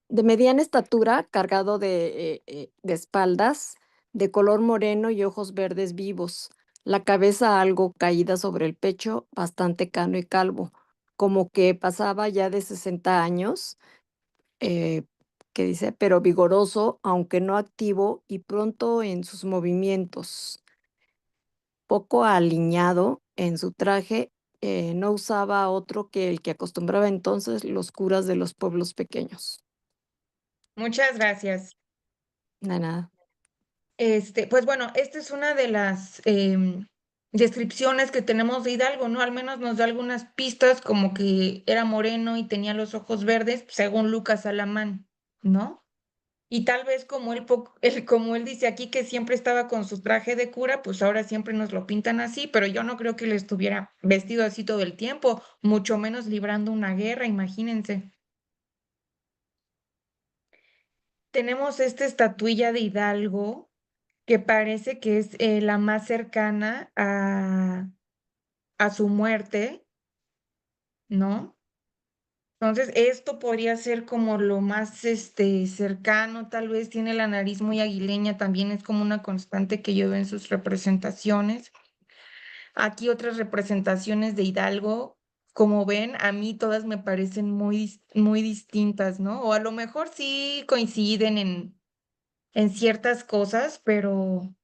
De mediana estatura, cargado de espaldas, de color moreno y ojos verdes vivos, la cabeza algo caída sobre el pecho, bastante cano y calvo, como que pasaba ya de 60 años, eh, que dice, pero vigoroso, aunque no activo y pronto en sus movimientos, poco aliñado en su traje, no usaba otro que el que acostumbraba entonces los curas de los pueblos pequeños. Muchas gracias. De nada. Pues bueno, esta es una de las descripciones que tenemos de Hidalgo, ¿no? Al menos nos da algunas pistas como que era moreno y tenía los ojos verdes, según Lucas Alamán, ¿no? Y tal vez como como él dice aquí que siempre estaba con su traje de cura, pues ahora siempre nos lo pintan así, pero yo no creo que él estuviera vestido así todo el tiempo, mucho menos librando una guerra, imagínense. Tenemos esta estatuilla de Hidalgo que parece que es la más cercana a su muerte, ¿no? Entonces, esto podría ser como lo más cercano, tal vez tiene la nariz muy aguileña, también es como una constante que yo veo en sus representaciones. Aquí otras representaciones de Hidalgo, como ven, a mí todas me parecen muy distintas, ¿no? O a lo mejor sí coinciden en ciertas cosas, pero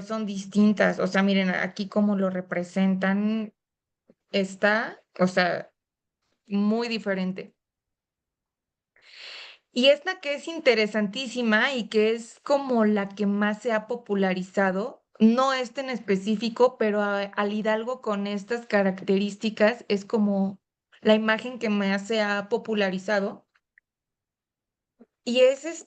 son distintas. O sea, miren, aquí como lo representan está, o sea, muy diferente. Y esta que es interesantísima y que es como la que más se ha popularizado, no este en específico, pero al Hidalgo con estas características es como la imagen que más se ha popularizado. Y es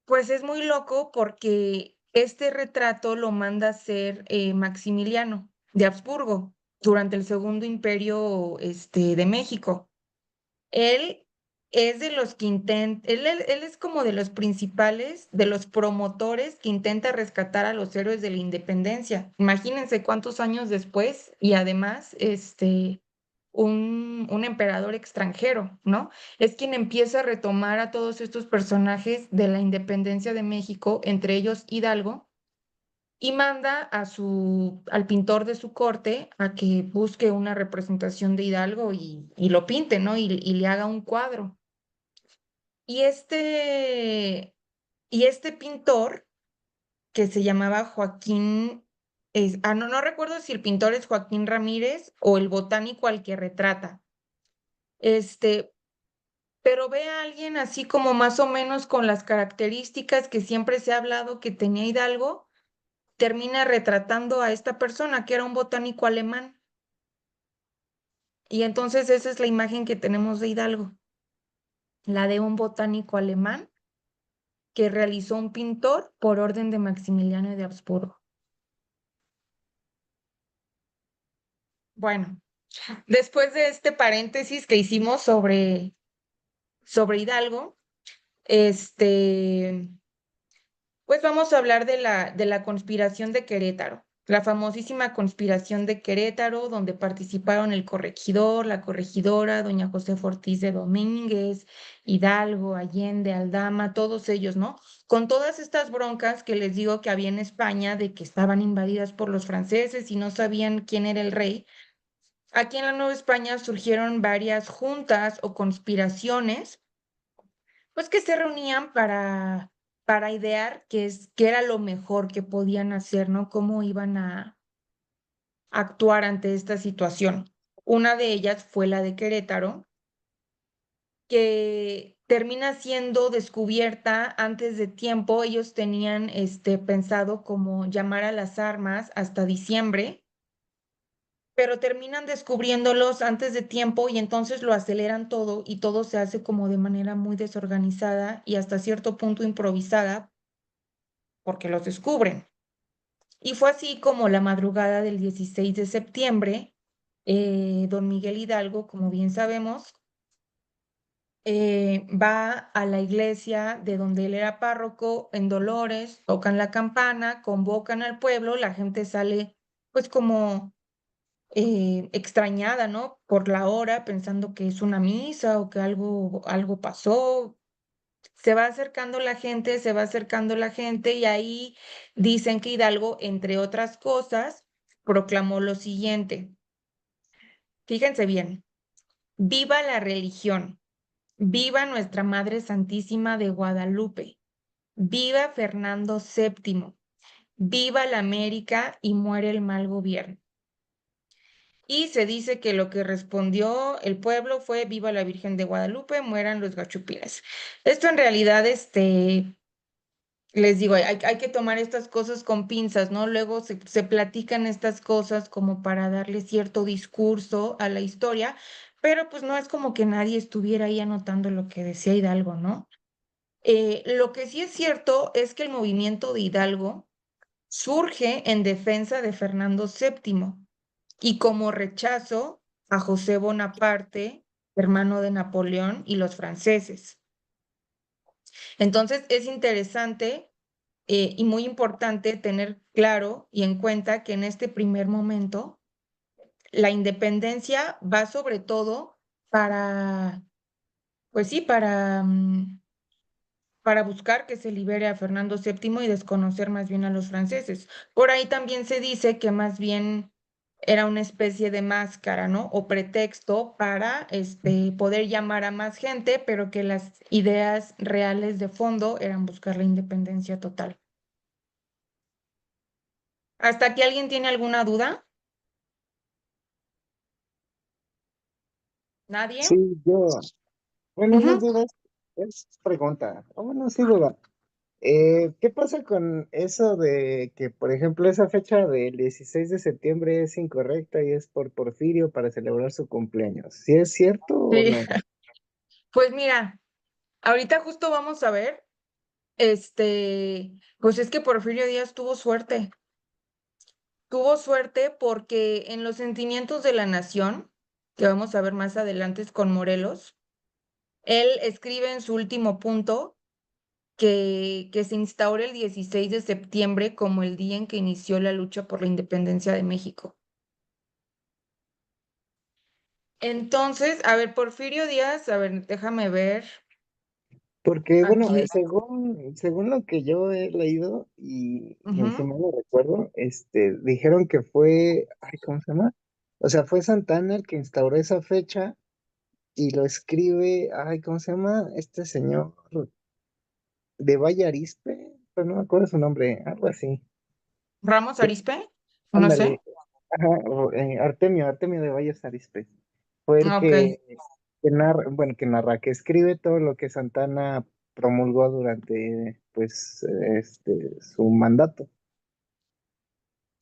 pues es muy loco porque este retrato lo manda a hacer Maximiliano de Habsburgo durante el Segundo Imperio de México. Él es de los que él es como de los principales, de los promotores que intenta rescatar a los héroes de la independencia. Imagínense cuántos años después y además, un emperador extranjero, ¿no? Es quien empieza a retomar a todos estos personajes de la independencia de México, entre ellos Hidalgo, y manda al pintor de su corte a que busque una representación de Hidalgo y lo pinte, ¿no? Y le haga un cuadro. Y este pintor, que se llamaba Joaquín, no recuerdo si el pintor es Joaquín Ramírez o el botánico al que retrata. Este, pero ve a alguien así como más o menos con las características que siempre se ha hablado que tenía Hidalgo, termina retratando a esta persona que era un botánico alemán. Y entonces esa es la imagen que tenemos de Hidalgo, la de un botánico alemán que realizó un pintor por orden de Maximiliano de Habsburgo. Bueno, después de este paréntesis que hicimos sobre Hidalgo, pues vamos a hablar de la conspiración de Querétaro, la famosísima conspiración de Querétaro, donde participaron el corregidor, la corregidora, doña Josefa Ortiz de Domínguez, Hidalgo, Allende, Aldama, todos ellos, ¿no? Con todas estas broncas que les digo que había en España, de que estaban invadidas por los franceses y no sabían quién era el rey. Aquí en la Nueva España surgieron varias juntas o conspiraciones, pues que se reunían para idear qué era lo mejor que podían hacer, ¿no? Cómo iban a actuar ante esta situación. Una de ellas fue la de Querétaro, que termina siendo descubierta antes de tiempo. Ellos tenían pensado como llamar a las armas hasta diciembre, pero terminan descubriéndolos antes de tiempo y entonces lo aceleran todo y todo se hace como de manera muy desorganizada y hasta cierto punto improvisada porque los descubren. Y fue así como la madrugada del 16 de septiembre, don Miguel Hidalgo, como bien sabemos, va a la iglesia de donde él era párroco en Dolores, tocan la campana, convocan al pueblo, la gente sale pues como extrañada, ¿no? Por la hora, pensando que es una misa o que algo pasó. Se va acercando la gente, se va acercando la gente y ahí dicen que Hidalgo, entre otras cosas, proclamó lo siguiente. Fíjense bien, viva la religión, viva nuestra Madre Santísima de Guadalupe, viva Fernando VII, viva la América y muere el mal gobierno. y se dice que lo que respondió el pueblo fue viva la Virgen de Guadalupe, mueran los gachupines. Esto en realidad, les digo, hay que tomar estas cosas con pinzas, ¿no? Luego se platican estas cosas como para darle cierto discurso a la historia, pero pues no es como que nadie estuviera ahí anotando lo que decía Hidalgo, ¿no? Lo que sí es cierto es que el movimiento de Hidalgo surge en defensa de Fernando VII y como rechazo a José Bonaparte, hermano de Napoleón, y los franceses. Entonces es interesante y muy importante tener claro y en cuenta que en este primer momento la independencia va sobre todo para, pues sí, para buscar que se libere a Fernando VII y desconocer más bien a los franceses. Por ahí también se dice que más bien era una especie de máscara, ¿no? O pretexto para poder llamar a más gente, pero que las ideas reales de fondo eran buscar la independencia total. ¿Hasta aquí alguien tiene alguna duda? ¿Nadie? Sí, yo, bueno, no Ujú. dudas, es pregunta. Oh, bueno, sí duda. ¿Qué pasa con eso de que, por ejemplo, esa fecha del 16 de septiembre es incorrecta y es por Porfirio para celebrar su cumpleaños? ¿Sí es cierto o Sí. no? Pues mira, ahorita justo vamos a ver, pues es que Porfirio Díaz tuvo suerte. Tuvo suerte porque en los sentimientos de la nación, que vamos a ver más adelante es con Morelos, él escribe en su último punto que se instaura el 16 de septiembre como el día en que inició la lucha por la independencia de México. Entonces, a ver, Porfirio Díaz, a ver, déjame ver Porque, bueno, aquí. según lo que yo he leído y si Ujú. mal no recuerdo, dijeron que fue, ay, ¿cómo se llama? O sea, fue Santana el que instauró esa fecha y lo escribe, ay, ¿cómo se llama? Este señor de Valle Arizpe, pero no me acuerdo su nombre, algo así. Ramos Arizpe, no sé. Ándale, ajá, Artemio de Valles Arizpe. Fue el Ah, ok. que narra, bueno, que narra, que escribe todo lo que Santana promulgó durante, pues, su mandato.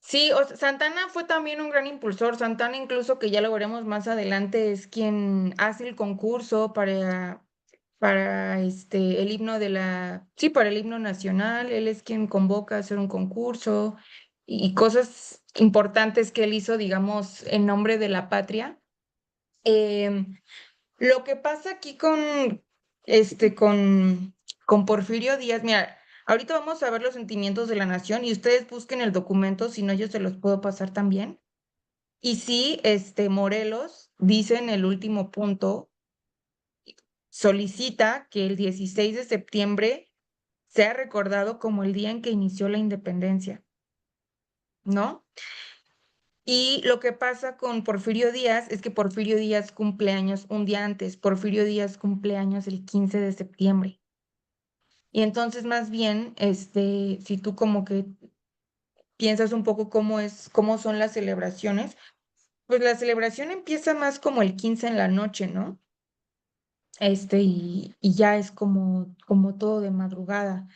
Sí, Santana fue también un gran impulsor. Santana, incluso que ya lo veremos más adelante, es quien hace el concurso para el himno sí, para el himno nacional. Él es quien convoca a hacer un concurso y cosas importantes que él hizo, digamos, en nombre de la patria. Em, lo que pasa aquí este, con, con Porfirio Díaz, mira, ahorita vamos a ver los sentimientos de la nación y ustedes busquen el documento, si no yo se los puedo pasar también. Y sí, Morelos dice en el último punto, solicita que el 16 de septiembre sea recordado como el día en que inició la independencia, ¿no? Y lo que pasa con Porfirio Díaz es que Porfirio Díaz cumple años un día antes. Porfirio Díaz cumple años el 15 de septiembre. Y entonces más bien, si tú como que piensas un poco cómo son las celebraciones, pues la celebración empieza más como el 15 en la noche, ¿no? Y ya es como todo de madrugada.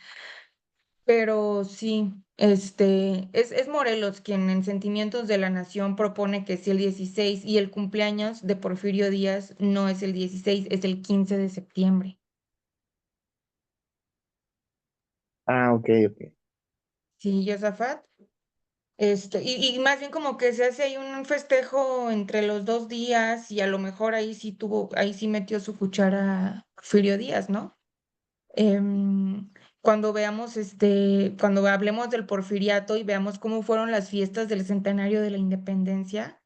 Pero sí, es Morelos quien en Sentimientos de la Nación propone que si el 16 y el cumpleaños de Porfirio Díaz no es el 16, es el 15 de septiembre. Ah, ok, ok. Sí, Josafat. Y más bien como que se hace ahí un festejo entre los 2 días y a lo mejor ahí sí metió su cuchara Porfirio Díaz, ¿no? Cuando veamos, cuando hablemos del Porfiriato y veamos cómo fueron las fiestas del centenario de la independencia,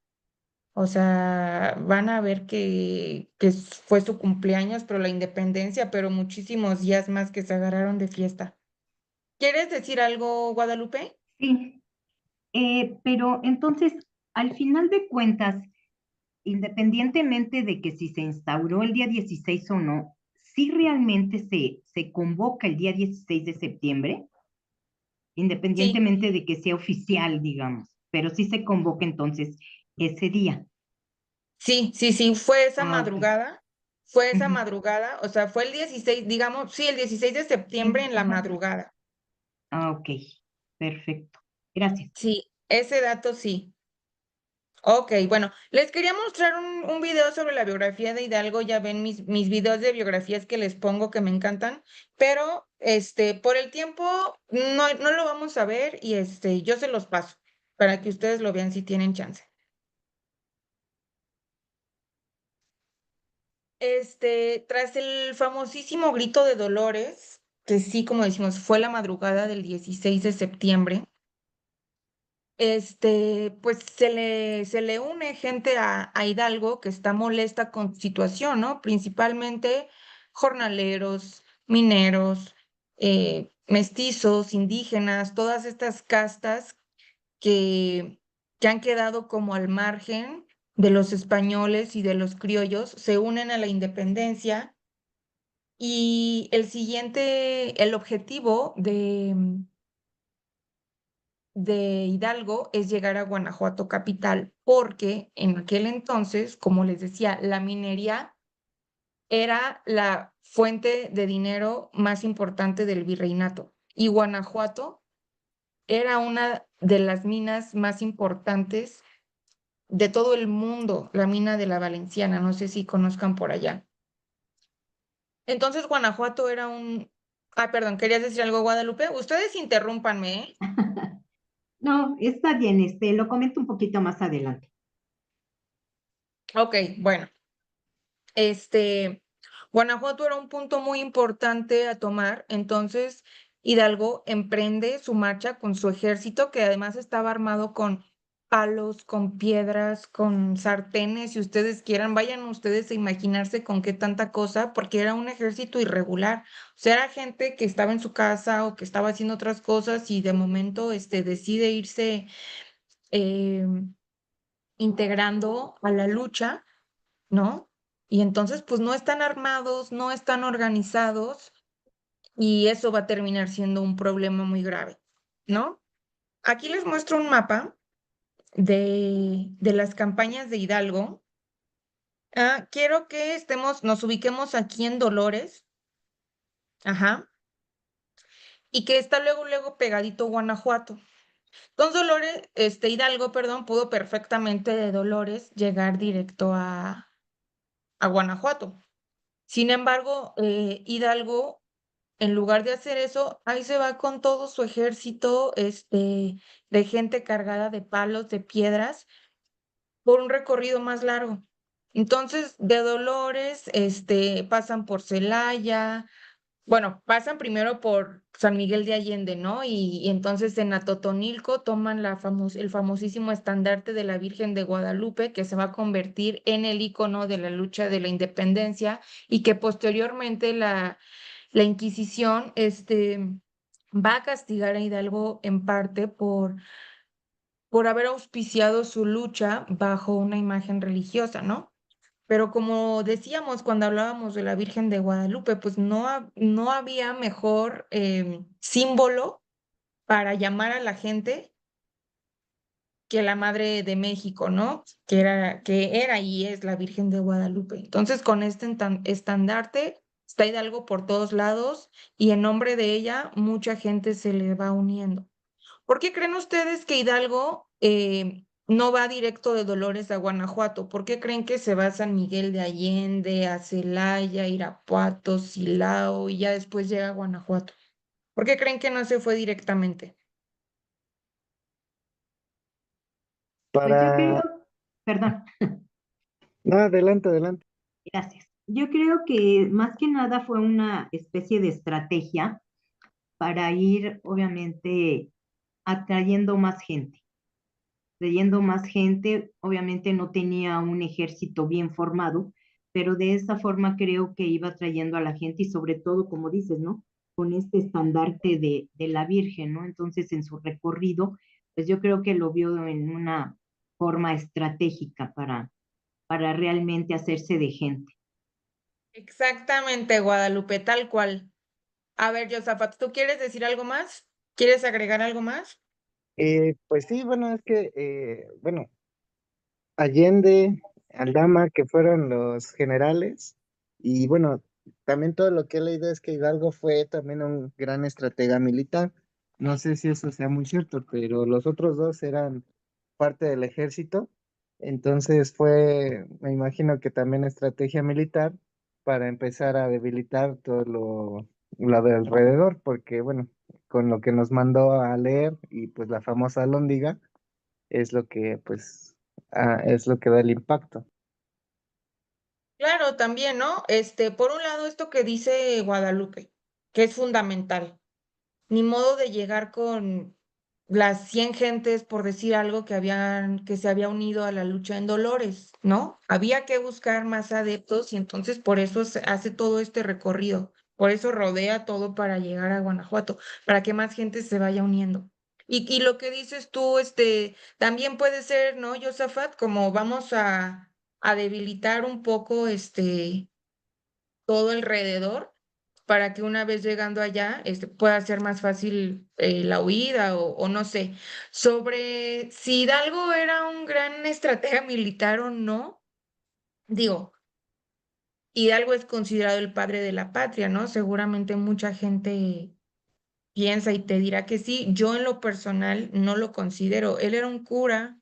o sea, van a ver que fue su cumpleaños, pero la independencia, pero muchísimos días más que se agarraron de fiesta. ¿Quieres decir algo, Guadalupe? Sí, pero entonces, al final de cuentas, independientemente de que si se instauró el día 16 o no, sí realmente se convoca el día 16 de septiembre, Sí. independientemente de que sea oficial, digamos, pero sí se convoca entonces ese día. Sí, fue esa Ah, ok. Ujú. madrugada, o sea, fue el 16, digamos, sí, el 16 de septiembre en la Ajá. madrugada. Ah, ok. Perfecto. Gracias. Sí, ese dato sí. Ok, bueno, les quería mostrar un video sobre la biografía de Hidalgo. Ya ven mis videos de biografías que les pongo que me encantan, pero por el tiempo no lo vamos a ver y yo se los paso para que ustedes lo vean si tienen chance. Tras el famosísimo grito de Dolores, que sí, como decimos, fue la madrugada del 16 de septiembre, pues se le une gente a Hidalgo que está molesta con su situación, ¿no? Principalmente jornaleros, mineros, mestizos, indígenas, todas estas castas que, que han quedado como al margen de los españoles y de los criollos, se unen a la independencia y el objetivo de Hidalgo es llegar a Guanajuato capital, porque en aquel entonces, como les decía, la minería era la fuente de dinero más importante del virreinato y Guanajuato era una de las minas más importantes de todo el mundo, la mina de la Valenciana, no sé si conozcan por allá. Entonces Guanajuato era un... Ah, perdón, ¿querías decir algo, Guadalupe? Ustedes interrúmpanme, ¿eh? No, está bien, lo comento un poquito más adelante. Ok, bueno. Este, Guanajuato era un punto muy importante a tomar, entonces Hidalgo emprende su marcha con su ejército, que además estaba armado con palos, con piedras, con sartenes, si ustedes quieran, vayan ustedes a imaginarse con qué tanta cosa, porque era un ejército irregular, o sea, era gente que estaba en su casa o que estaba haciendo otras cosas y de momento decide irse eh, integrando a la lucha, ¿no? Y entonces, pues no están armados, no están organizados y eso va a terminar siendo un problema muy grave, ¿no? Aquí les muestro un mapa de las campañas de Hidalgo. Quiero que nos ubiquemos aquí en Dolores, ajá, y que está luego pegadito Guanajuato. Entonces Hidalgo, perdón, pudo perfectamente de Dolores llegar directo a Guanajuato. Sin embargo, Hidalgo, en lugar de hacer eso, ahí se va con todo su ejército, de gente cargada de palos, de piedras, por un recorrido más largo. Entonces, de Dolores, pasan por Celaya, bueno, pasan primero por San Miguel de Allende, ¿no? Y entonces en Atotonilco toman el famosísimo estandarte de la Virgen de Guadalupe, que se va a convertir en el icono de la lucha de la independencia y que posteriormente la Inquisición, va a castigar a Hidalgo en parte por haber auspiciado su lucha bajo una imagen religiosa, ¿no? Pero como decíamos cuando hablábamos de la Virgen de Guadalupe, pues no había mejor símbolo para llamar a la gente que la Madre de México, ¿no? Que era y es la Virgen de Guadalupe. Entonces, con este estandarte está Hidalgo por todos lados y en nombre de ella mucha gente se le va uniendo. ¿Por qué creen ustedes que Hidalgo no va directo de Dolores a Guanajuato? ¿Por qué creen que se va a San Miguel de Allende, a Celaya, Irapuato, Silao y ya después llega a Guanajuato? ¿Por qué creen que no se fue directamente? Pues yo creo, Para... perdón, No, adelante, adelante. gracias. Yo creo que más que nada fue una especie de estrategia para ir, obviamente, atrayendo más gente. Trayendo más gente, obviamente no tenía un ejército bien formado, pero de esa forma creo que iba trayendo a la gente y sobre todo, como dices, ¿no? Con este estandarte de la Virgen, ¿no? Entonces, en su recorrido, pues yo creo que lo vio en una forma estratégica para realmente hacerse de gente. Exactamente, Guadalupe, tal cual. A ver, Josafat, ¿tú quieres decir algo más? ¿Quieres agregar algo más? Pues sí, bueno, es que, bueno, Allende, Aldama, que fueron los generales. Y bueno, también todo lo que he leído es que Hidalgo fue también un gran estratega militar. No sé si eso sea muy cierto, pero los otros dos eran parte del ejército. Entonces fue, me imagino que también estrategia militar para empezar a debilitar todo lo de alrededor, porque bueno, con lo que nos mandó a leer y pues la famosa Alhóndiga es lo que pues es lo que da el impacto. Claro, también, ¿no? Por un lado, esto que dice Guadalupe, que es fundamental. Ni modo de llegar con las 100 gentes, por decir algo, que se había unido a la lucha en Dolores, ¿no? Había que buscar más adeptos y entonces por eso se hace todo este recorrido, por eso rodea todo para llegar a Guanajuato, para que más gente se vaya uniendo. Y lo que dices tú, también puede ser, ¿no, Josafat? Como vamos a debilitar un poco, todo alrededor para que una vez llegando allá pueda ser más fácil la huida o no sé. Sobre si Hidalgo era un gran estratega militar o no, digo, Hidalgo es considerado el padre de la patria, ¿no? Seguramente mucha gente piensa y te dirá que sí. Yo en lo personal no lo considero. Él era un cura,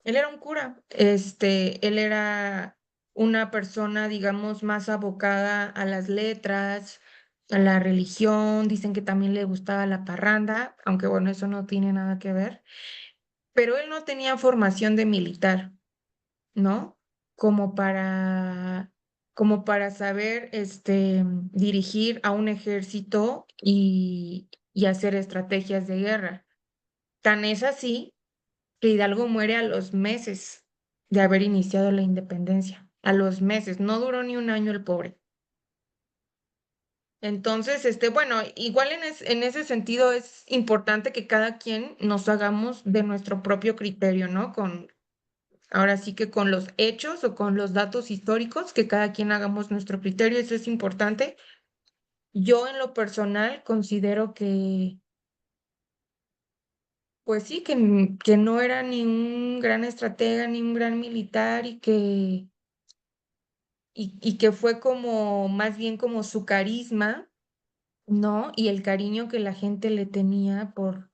él era una persona, digamos, más abocada a las letras, a la religión, dicen que también le gustaba la parranda, aunque bueno, eso no tiene nada que ver, pero él no tenía formación de militar, ¿no? Como para, como para saber, dirigir a un ejército y hacer estrategias de guerra. Tan es así que Hidalgo muere a los meses de haber iniciado la independencia. A los meses, no duró ni un año el pobre. Entonces, bueno, igual en ese sentido es importante que cada quien nos hagamos de nuestro propio criterio, ¿no? Ahora sí que con los hechos o con los datos históricos, que cada quien hagamos nuestro criterio, eso es importante. Yo en lo personal considero que, pues sí, que no era ni un gran estratega, ni un gran militar y que fue como más bien como su carisma, ¿no? Y el cariño que la gente le tenía por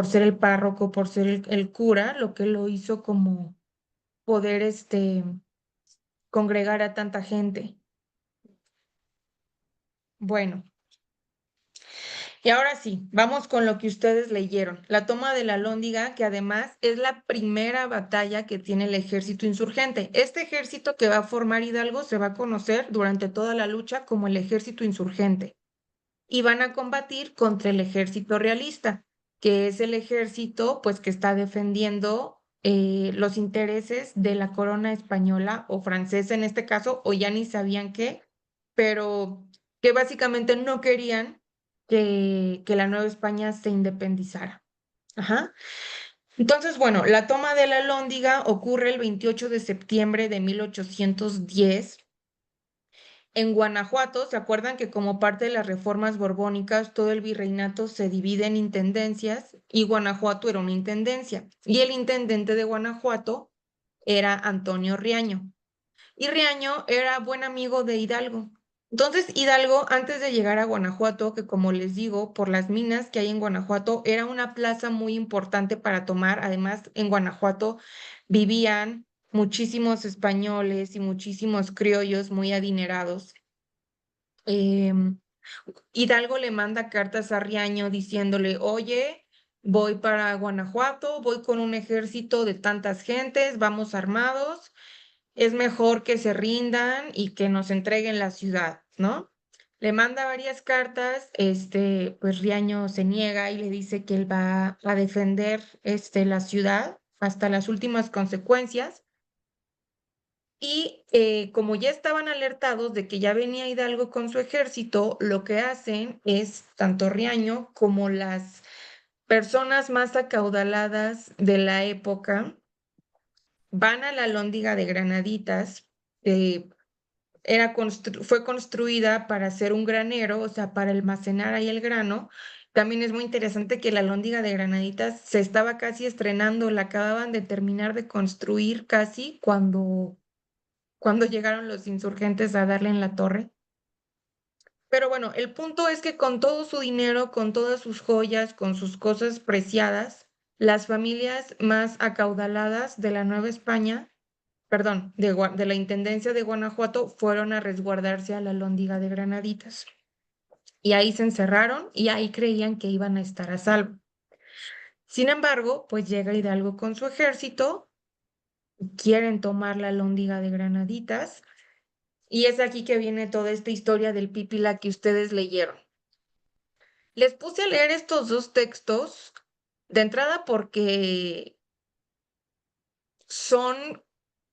ser el párroco, por ser el cura, lo que lo hizo como poder congregar a tanta gente. Bueno, y ahora sí, vamos con lo que ustedes leyeron. La toma de la Alhóndiga, que además es la primera batalla que tiene el ejército insurgente. Este ejército que va a formar Hidalgo se va a conocer durante toda la lucha como el ejército insurgente. Y van a combatir contra el ejército realista, que es el ejército pues que está defendiendo los intereses de la corona española o francesa en este caso, o ya ni sabían qué, pero que básicamente no querían que la Nueva España se independizara. Ajá. Entonces, bueno, la toma de la Alhóndiga ocurre el 28 de septiembre de 1810 en Guanajuato. ¿Se acuerdan que como parte de las reformas borbónicas todo el virreinato se divide en intendencias y Guanajuato era una intendencia? Y el intendente de Guanajuato era Antonio Riaño. Y Riaño era buen amigo de Hidalgo. Entonces, Hidalgo, antes de llegar a Guanajuato, que como les digo, por las minas que hay en Guanajuato, era una plaza muy importante para tomar. Además, en Guanajuato vivían muchísimos españoles y muchísimos criollos muy adinerados. Em, Hidalgo le manda cartas a Riaño diciéndole, oye, voy para Guanajuato, voy con un ejército de tantas gentes, vamos armados, es mejor que se rindan y que nos entreguen la ciudad, ¿no? Le manda varias cartas, pues Riaño se niega y le dice que él va a defender, la ciudad hasta las últimas consecuencias. Y como ya estaban alertados de que ya venía Hidalgo con su ejército, lo que hacen es, tanto Riaño como las personas más acaudaladas de la época, van a la Alhóndiga de Granaditas. eh, fue construida para ser un granero, o sea, para almacenar ahí el grano. También es muy interesante que la Alhóndiga de Granaditas se estaba casi estrenando, la acababan de terminar de construir casi cuando cuando llegaron los insurgentes a darle en la torre. Pero bueno, el punto es que con todo su dinero, con todas sus joyas, con sus cosas preciadas, las familias más acaudaladas de la Nueva España, perdón, de la Intendencia de Guanajuato, fueron a resguardarse a la Lóndiga de Granaditas. Y ahí se encerraron y ahí creían que iban a estar a salvo. Sin embargo, pues llega Hidalgo con su ejército, quieren tomar la Lóndiga de Granaditas, y es aquí que viene toda esta historia del Pípila que ustedes leyeron. Les puse a leer estos dos textos de entrada porque son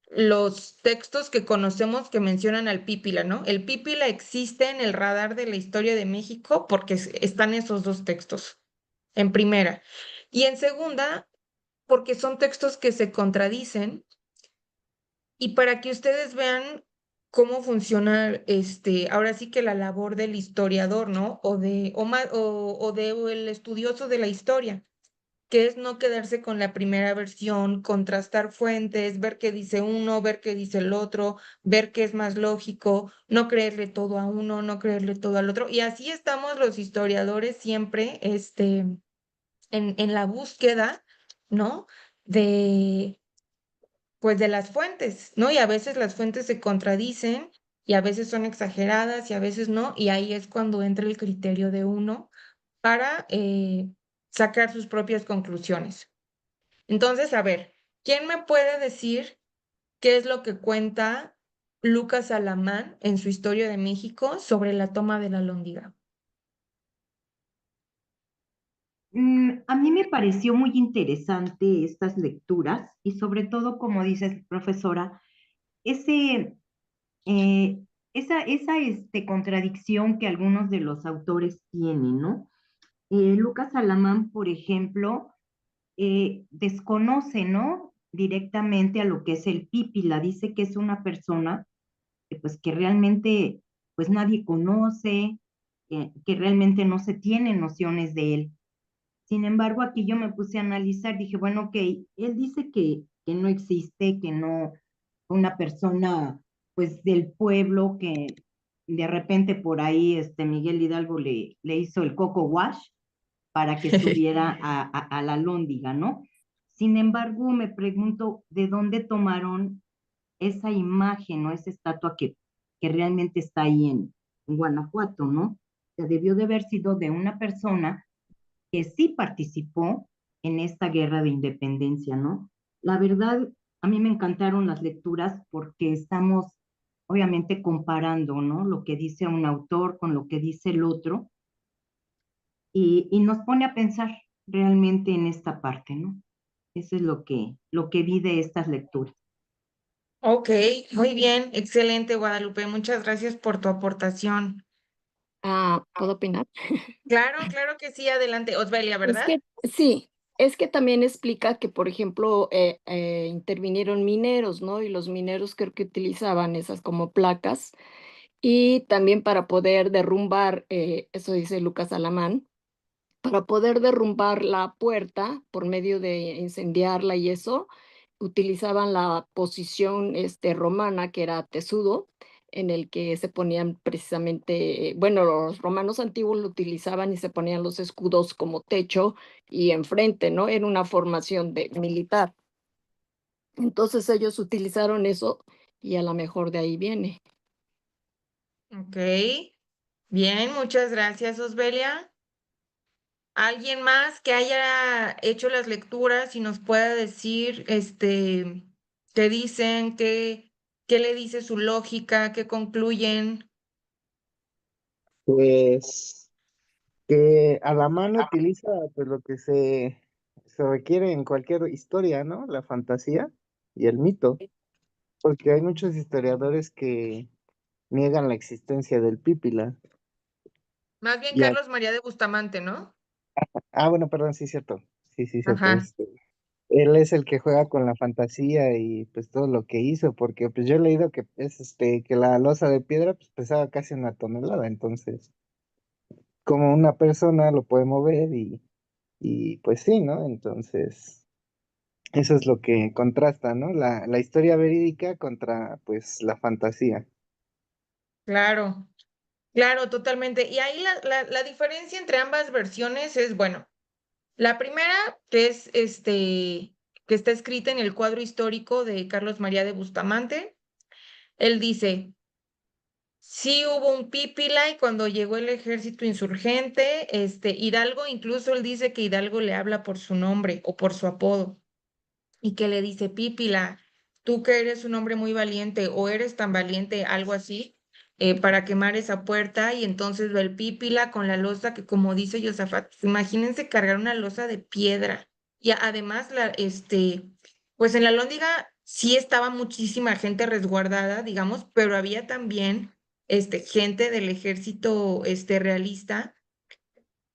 los textos que conocemos que mencionan al Pípila, ¿no? El Pípila existe en el radar de la historia de México porque están esos dos textos, en primera. Y en segunda, porque son textos que se contradicen y para que ustedes vean cómo funciona, ahora sí que la labor del historiador, ¿no? O el estudioso de la historia, que es no quedarse con la primera versión, contrastar fuentes, ver qué dice uno, ver qué dice el otro, ver qué es más lógico, no creerle todo a uno, no creerle todo al otro. Y así estamos los historiadores siempre, en la búsqueda, ¿no? De, pues de las fuentes, ¿no? Y a veces las fuentes se contradicen y a veces son exageradas y a veces no, y ahí es cuando entra el criterio de uno para sacar sus propias conclusiones. Entonces, a ver, ¿quién me puede decir qué es lo que cuenta Lucas Alamán en su Historia de México sobre la toma de la Lóndiga? A mí me pareció muy interesante estas lecturas y sobre todo, como dices, profesora, ese, eh, esa contradicción que algunos de los autores tienen, ¿no? Lucas Alamán, por ejemplo, desconoce, ¿no? Directamente a lo que es el Pípila, dice que es una persona pues, que realmente pues nadie conoce, que realmente no se tienen nociones de él. Sin embargo, aquí yo me puse a analizar, dije, bueno, ok, él dice que no existe, que no, una persona pues del pueblo que de repente por ahí Miguel Hidalgo le hizo el coco wash para que subiera a la Lóndiga, ¿no? Sin embargo, me pregunto de dónde tomaron esa imagen o esa estatua que realmente está ahí en Guanajuato, ¿no? O sea, debió de haber sido de una persona que sí participó en esta guerra de independencia, ¿no? La verdad, a mí me encantaron las lecturas porque estamos obviamente comparando, ¿no? Lo que dice un autor con lo que dice el otro y nos pone a pensar realmente en esta parte, ¿no? Eso es lo que vi de estas lecturas. Ok, muy bien, excelente, Guadalupe. Muchas gracias por tu aportación. ¿Puedo opinar? Claro, claro que sí, adelante. Osbelia, Es ¿verdad? que sí, es que también explica que, por ejemplo, intervinieron mineros, ¿no? Y los mineros creo que utilizaban esas como placas y también para poder derrumbar, eso dice Lucas Alamán, para poder derrumbar la puerta por medio de incendiarla y eso, utilizaban la posición, romana, que era tesudo, en el que se ponían precisamente, bueno, los romanos antiguos lo utilizaban y se ponían los escudos como techo y enfrente, ¿no? Era una formación de militar. Entonces ellos utilizaron eso y a la mejor de ahí viene. Ok, bien, muchas gracias, Osbelia. ¿Alguien más que haya hecho las lecturas y nos pueda decir, qué dicen, qué le dice su lógica, qué concluyen? Pues que a la mano utiliza pues lo que se requiere en cualquier historia, ¿no? La fantasía y el mito, porque hay muchos historiadores que niegan la existencia del Pípila. Más bien Y Carlos María de Bustamante, ¿no? bueno, perdón, sí, cierto. Sí, sí, cierto. Ajá. Él es el que juega con la fantasía y pues todo lo que hizo, porque pues yo he leído que es que la losa de piedra pues pesaba casi 1 tonelada, entonces, como una persona lo puede mover y pues sí, ¿no? Entonces, Eso es lo que contrasta, ¿no? La historia verídica contra, pues, la fantasía. Claro, claro, totalmente. Y ahí la diferencia entre ambas versiones es, bueno, la primera, que es que está escrita en el cuadro histórico de Carlos María de Bustamante. Él dice, sí hubo un pípila y cuando llegó el ejército insurgente, Hidalgo, incluso él dice que Hidalgo le habla por su nombre o por su apodo y que le dice, pípila, tú que eres un hombre muy valiente o eres tan valiente, algo así, para quemar esa puerta y entonces ve el pípila con la losa que como dice Josafat, imagínense cargar una losa de piedra y además pues en la Lóndiga sí estaba muchísima gente resguardada, digamos, pero había también gente del ejército realista,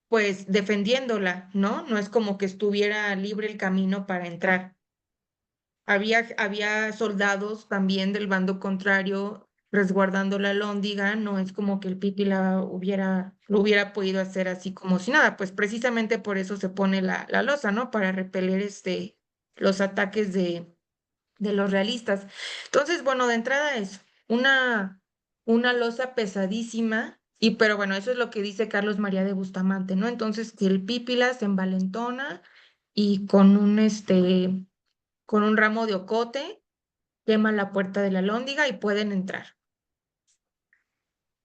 pues defendiéndola, ¿no? No es como que estuviera libre el camino para entrar. Había soldados también del bando contrario resguardando la Lóndiga, no es como que el Pipi lo hubiera podido hacer así como si nada, pues precisamente por eso se pone la losa, ¿no? Para repeler los ataques de los realistas. Entonces, bueno, de entrada es una losa pesadísima, pero bueno, eso es lo que dice Carlos María de Bustamante, ¿no? Entonces, que el Pípila se envalentona y con un ramo de ocote, quema la puerta de la Lóndiga y pueden entrar.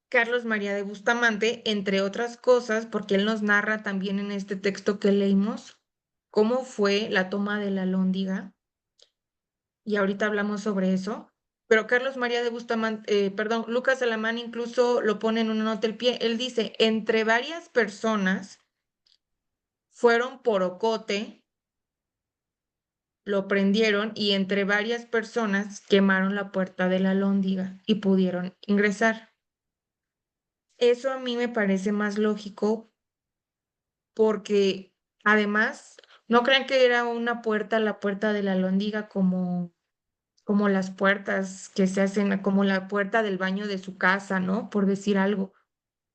Carlos María de Bustamante, entre otras cosas, porque él nos narra también en este texto que leímos cómo fue la toma de la Lóndiga, y ahorita hablamos sobre eso, pero Carlos María de Bustamante, perdón, Lucas Alamán incluso lo pone en una nota al pie, él dice, entre varias personas fueron por ocote, lo prendieron y entre varias personas quemaron la puerta de la Lóndiga y pudieron ingresar. Eso a mí me parece más lógico porque además no crean que era una puerta, la puerta de la Lóndiga como las puertas que se hacen, como la puerta del baño de su casa, ¿no? Por decir algo.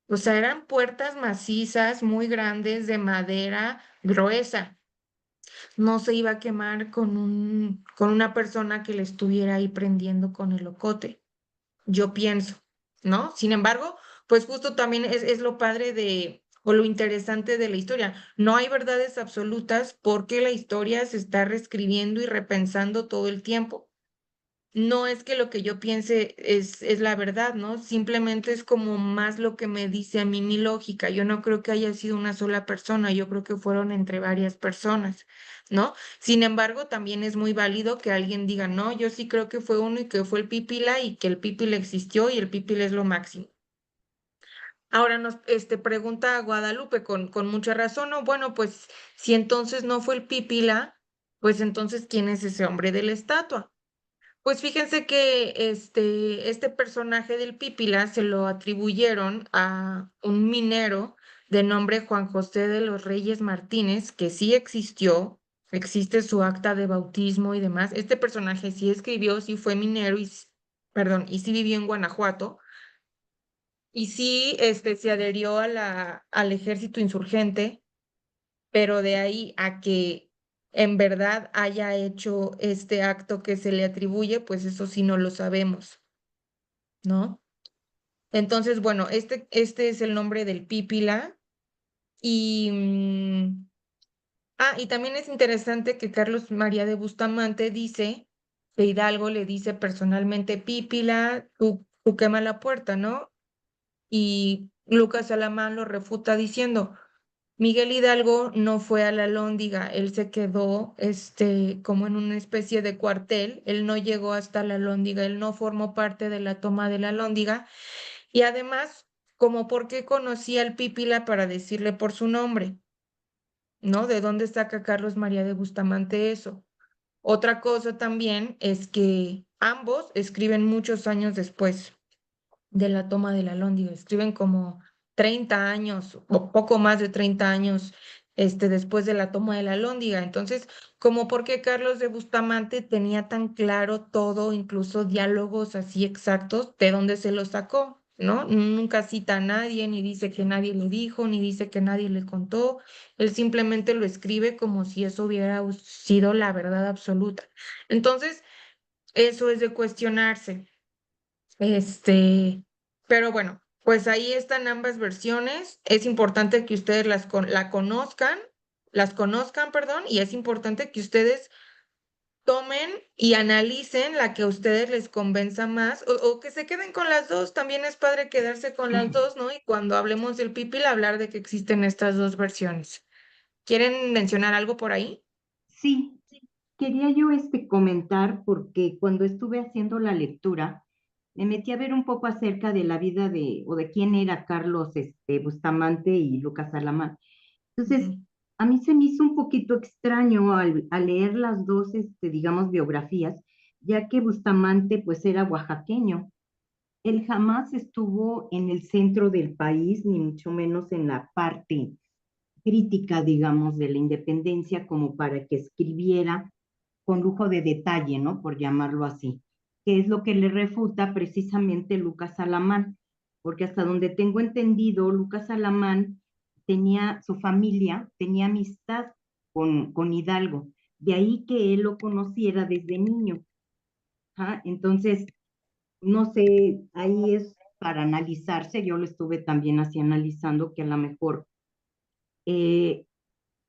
O sea, eran puertas macizas, muy grandes, de madera gruesa. No se iba a quemar con una persona que le estuviera ahí prendiendo con el ocote, yo pienso, ¿no? Sin embargo, pues justo también es lo padre o lo interesante de la historia. No hay verdades absolutas porque la historia se está reescribiendo y repensando todo el tiempo. No es que lo que yo piense es la verdad, ¿no? Simplemente es como más lo que me dice a mí mi lógica. Yo no creo que haya sido una sola persona, yo creo que fueron entre varias personas, ¿no? Sin embargo, también es muy válido que alguien diga, no, yo sí creo que fue uno y que fue el Pípila y que el Pípila existió y el Pípila es lo máximo. Ahora nos pregunta a Guadalupe con mucha razón, ¿no? Bueno, pues si entonces no fue el Pípila, pues entonces, ¿quién es ese hombre de la estatua? Pues fíjense que este personaje del Pípila se lo atribuyeron a un minero de nombre Juan José de los Reyes Martínez, que sí existió, existe su acta de bautismo y demás. Este personaje sí escribió, sí fue minero perdón, y sí vivió en Guanajuato, y sí se adherió al ejército insurgente, pero de ahí a que en verdad haya hecho este acto que se le atribuye, pues eso sí no lo sabemos, ¿no? Entonces, bueno, este es el nombre del Pípila y, y también es interesante que Carlos María de Bustamante dice que Hidalgo le dice personalmente, Pípila, tú quema la puerta, ¿no? Y Lucas Alamán lo refuta diciendo, Miguel Hidalgo no fue a la Lóndiga, él se quedó como en una especie de cuartel, él no llegó hasta la Lóndiga, él no formó parte de la toma de la Lóndiga y además, como por qué conocía al Pípila para decirle por su nombre, ¿no? ¿De dónde saca Carlos María de Bustamante eso? Otra cosa también es que ambos escriben muchos años después de la toma de la Lóndiga. Escriben como 30 años o poco más de 30 años después de la toma de la Lóndiga. Entonces, como por qué Carlos de Bustamante tenía tan claro todo, incluso diálogos así exactos, de dónde se los sacó. ¿no? Nunca cita a nadie, ni dice que nadie le dijo, ni dice que nadie le contó. Él simplemente lo escribe como si eso hubiera sido la verdad absoluta. Entonces, eso es de cuestionarse. Pero bueno, pues ahí están ambas versiones. Es importante que ustedes las conozcan, perdón, y es importante que ustedes tomen y analicen la que a ustedes les convenza más o que se queden con las dos. También es padre quedarse con las dos, ¿no? Y cuando hablemos del pipil, hablar de que existen estas dos versiones. ¿Quieren mencionar algo por ahí? Sí, quería yo comentar porque cuando estuve haciendo la lectura, me metí a ver un poco acerca de la vida o de quién era Carlos Bustamante y Lucas Alamán. Entonces, Ujú. a mí se me hizo un poquito extraño al leer las dos, digamos, biografías, ya que Bustamante pues era oaxaqueño. Él jamás estuvo en el centro del país, ni mucho menos en la parte crítica, digamos, de la independencia, como para que escribiera con lujo de detalle, ¿no? Por llamarlo así, que es lo que le refuta precisamente Lucas Alamán, porque hasta donde tengo entendido, Lucas Alamán su familia tenía amistad con Hidalgo, de ahí que él lo conociera desde niño. ¿Ah? Entonces, no sé, ahí es para analizarse, yo lo estuve también así analizando, que a lo mejor eh,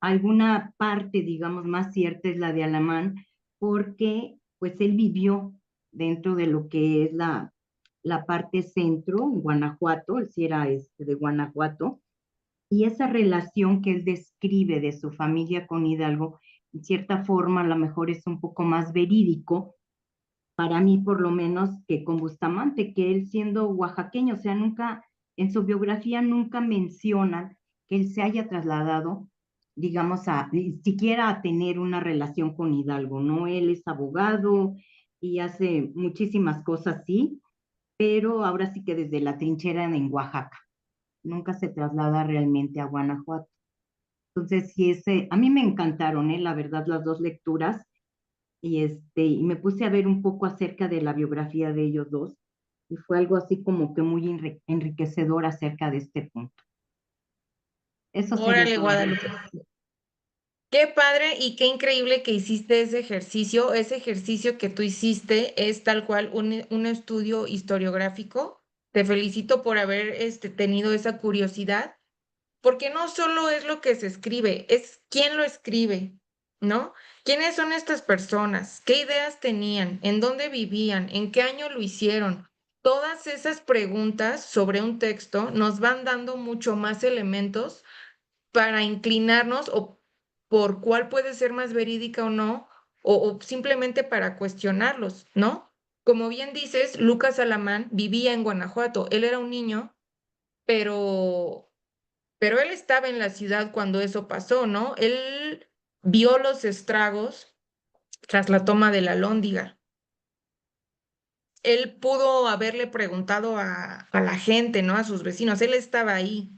alguna parte, digamos, más cierta es la de Alamán, porque pues él vivió dentro de lo que es la parte centro, en Guanajuato, él sí era de Guanajuato, y esa relación que él describe de su familia con Hidalgo, en cierta forma a lo mejor es un poco más verídico, para mí por lo menos, que con Bustamante, que él siendo oaxaqueño, o sea, nunca, en su biografía nunca mencionan que él se haya trasladado, digamos, ni siquiera a tener una relación con Hidalgo, ¿no? Él es abogado y hace muchísimas cosas, sí, pero ahora sí que desde la trinchera en Oaxaca, nunca se traslada realmente a Guanajuato. Entonces, sí, a mí me encantaron, la verdad, las dos lecturas, y me puse a ver un poco acerca de la biografía de ellos dos, y fue algo así como que muy enriquecedor acerca de este punto. Eso sería Órale, todo. Guadalupe. Qué padre y qué increíble que hiciste ese ejercicio. Ese ejercicio que tú hiciste es tal cual un estudio historiográfico. Te felicito por haber tenido esa curiosidad, porque no solo es lo que se escribe, es quién lo escribe, ¿no? ¿Quiénes son estas personas? ¿Qué ideas tenían? ¿En dónde vivían? ¿En qué año lo hicieron? Todas esas preguntas sobre un texto nos van dando mucho más elementos para inclinarnos o por cuál puede ser más verídica o no, o simplemente para cuestionarlos, ¿no? Como bien dices, Lucas Alamán vivía en Guanajuato, él era un niño, pero, pero él estaba en la ciudad cuando eso pasó, ¿no? Él vio los estragos tras la toma de la Alhóndiga. Él pudo haberle preguntado a la gente, ¿no? A sus vecinos, él estaba ahí.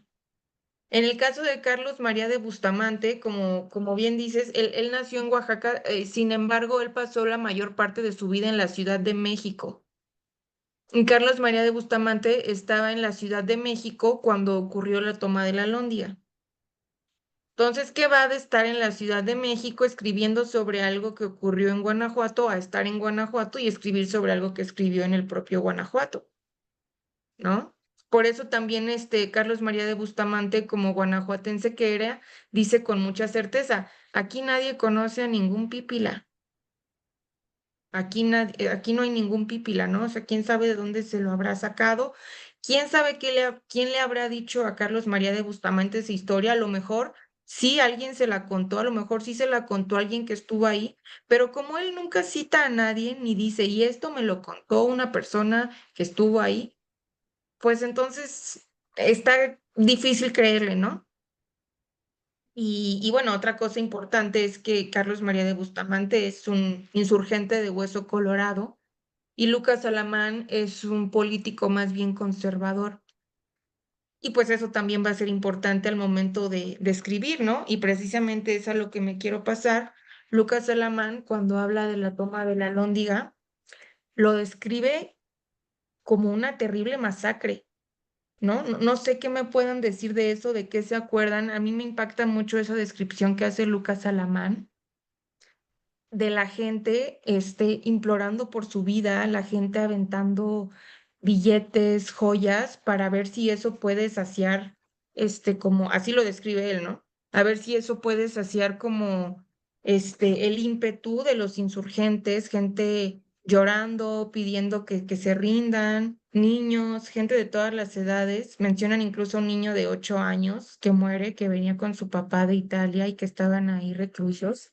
En el caso de Carlos María de Bustamante, como bien dices, él nació en Oaxaca, sin embargo, él pasó la mayor parte de su vida en la Ciudad de México. Y Carlos María de Bustamante estaba en la Ciudad de México cuando ocurrió la toma de la Alhóndiga. Entonces, ¿qué va de estar en la Ciudad de México escribiendo sobre algo que ocurrió en Guanajuato a estar en Guanajuato y escribir sobre algo que escribió en el propio Guanajuato? ¿No? Por eso también Carlos María de Bustamante, como guanajuatense que era, dice con mucha certeza, aquí nadie conoce a ningún pípila, aquí no hay ningún pípila, ¿no? O sea, quién sabe de dónde se lo habrá sacado, quién sabe quién le habrá dicho a Carlos María de Bustamante esa historia, a lo mejor sí alguien se la contó, a lo mejor sí se la contó alguien que estuvo ahí, pero como él nunca cita a nadie ni dice, y esto me lo contó una persona que estuvo ahí, pues entonces está difícil creerle, ¿no? Y bueno, otra cosa importante es que Carlos María de Bustamante es un insurgente de hueso colorado y Lucas Alamán es un político más bien conservador. Y pues eso también va a ser importante al momento de escribir, ¿no? Y precisamente es a lo que me quiero pasar. Lucas Alamán, cuando habla de la toma de la Alhóndiga, lo describe como una terrible masacre. ¿no? No sé qué me puedan decir de eso, de qué se acuerdan. A mí me impacta mucho esa descripción que hace Lucas Alamán de la gente implorando por su vida, la gente aventando billetes, joyas, para ver si eso puede saciar, como, así lo describe él, ¿no? A ver si eso puede saciar como, el ímpetu de los insurgentes, gente llorando, pidiendo que se rindan, niños, gente de todas las edades. Mencionan incluso un niño de 8 años que muere, que venía con su papá de Italia y que estaban ahí reclusos.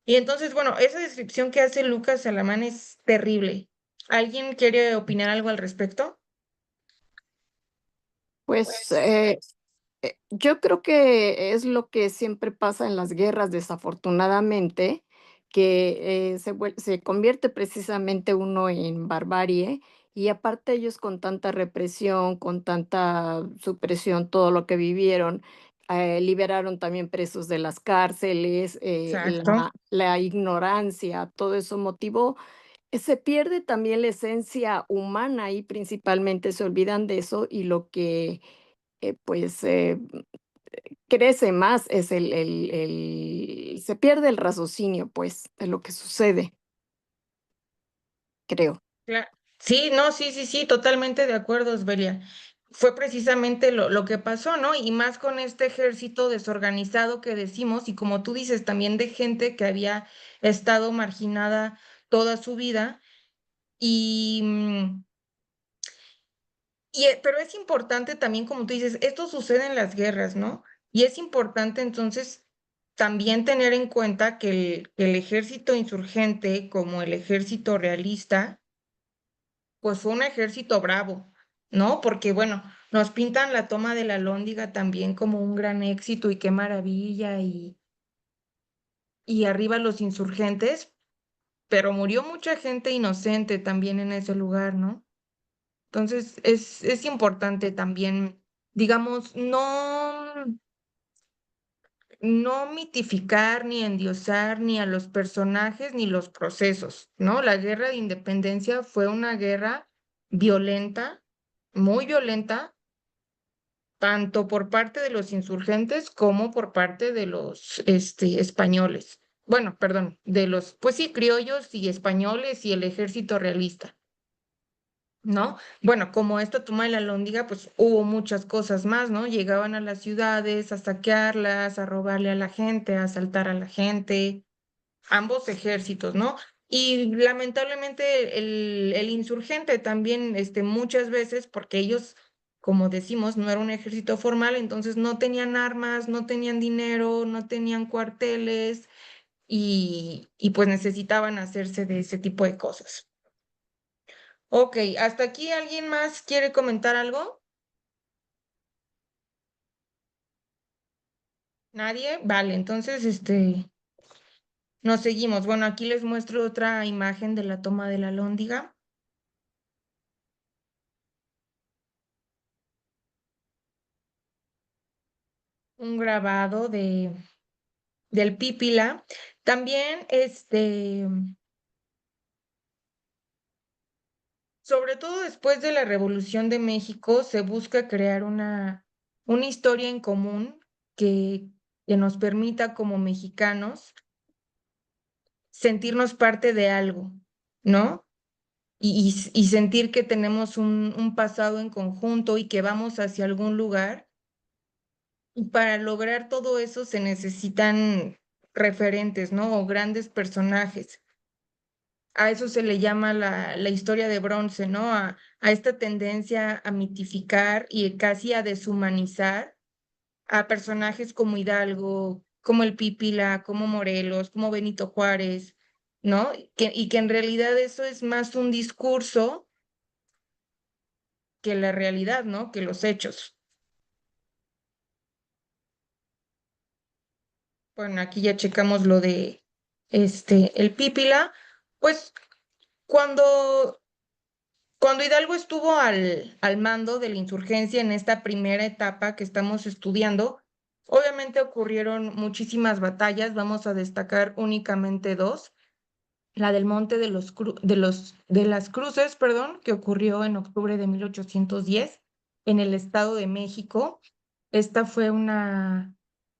Y entonces, bueno, esa descripción que hace Lucas Alamán es terrible. ¿Alguien quiere opinar algo al respecto? Pues yo creo que es lo que siempre pasa en las guerras, desafortunadamente, que se convierte precisamente uno en barbarie y aparte ellos con tanta represión, con tanta supresión, todo lo que vivieron, liberaron también presos de las cárceles, Exacto. la ignorancia, todo eso motivó, se pierde también la esencia humana y principalmente se olvidan de eso y lo que pues crece más, es se pierde el raciocinio, pues, de lo que sucede, creo. Sí, no, sí, sí, sí, totalmente de acuerdo, Osbelia. Fue precisamente lo que pasó, ¿no? Y más con este ejército desorganizado que decimos, y como tú dices, también de gente que había estado marginada toda su vida. Y, pero es importante también, como tú dices, esto sucede en las guerras, ¿no? Y es importante entonces también tener en cuenta que el ejército insurgente, como el ejército realista, pues fue un ejército bravo, ¿no? Porque bueno, nos pintan la toma de la Lóndiga también como un gran éxito y qué maravilla y arriba los insurgentes, pero murió mucha gente inocente también en ese lugar, ¿no? Entonces es importante también, digamos, no mitificar ni endiosar ni a los personajes ni los procesos, ¿no? La guerra de independencia fue una guerra violenta, muy violenta, tanto por parte de los insurgentes como por parte de los españoles. Bueno, perdón, de los, pues sí, criollos y españoles y el ejército realista. ¿No? Bueno, como esta toma de la Alhóndiga, pues hubo muchas cosas más, ¿no? Llegaban a las ciudades a saquearlas, a robarle a la gente, a asaltar a la gente, ambos ejércitos, ¿no? Y lamentablemente el insurgente también, muchas veces, porque ellos, como decimos, no era un ejército formal, entonces no tenían armas, no tenían dinero, no tenían cuarteles y pues necesitaban hacerse de ese tipo de cosas. Ok, ¿hasta aquí alguien más quiere comentar algo? ¿Nadie? Vale, entonces nos seguimos. Bueno, aquí les muestro otra imagen de la toma de la Alhóndiga, un grabado del Pípila. También, sobre todo después de la Revolución de México, se busca crear una historia en común que, que nos permita como mexicanos sentirnos parte de algo, ¿no? Y sentir que tenemos un pasado en conjunto y que vamos hacia algún lugar. Y para lograr todo eso se necesitan referentes, ¿no? O grandes personajes. A eso se le llama la historia de bronce, ¿no? A esta tendencia a mitificar y casi a deshumanizar a personajes como Hidalgo, como el Pípila, como Morelos, como Benito Juárez, ¿no? Y que en realidad eso es más un discurso que la realidad, ¿no? Que los hechos. Bueno, aquí ya checamos lo de el Pípila. Pues cuando, cuando Hidalgo estuvo al mando de la insurgencia en esta primera etapa que estamos estudiando, obviamente ocurrieron muchísimas batallas, vamos a destacar únicamente dos. La del Monte de las Cruces, perdón, que ocurrió en octubre de 1810, en el Estado de México. Esta fue una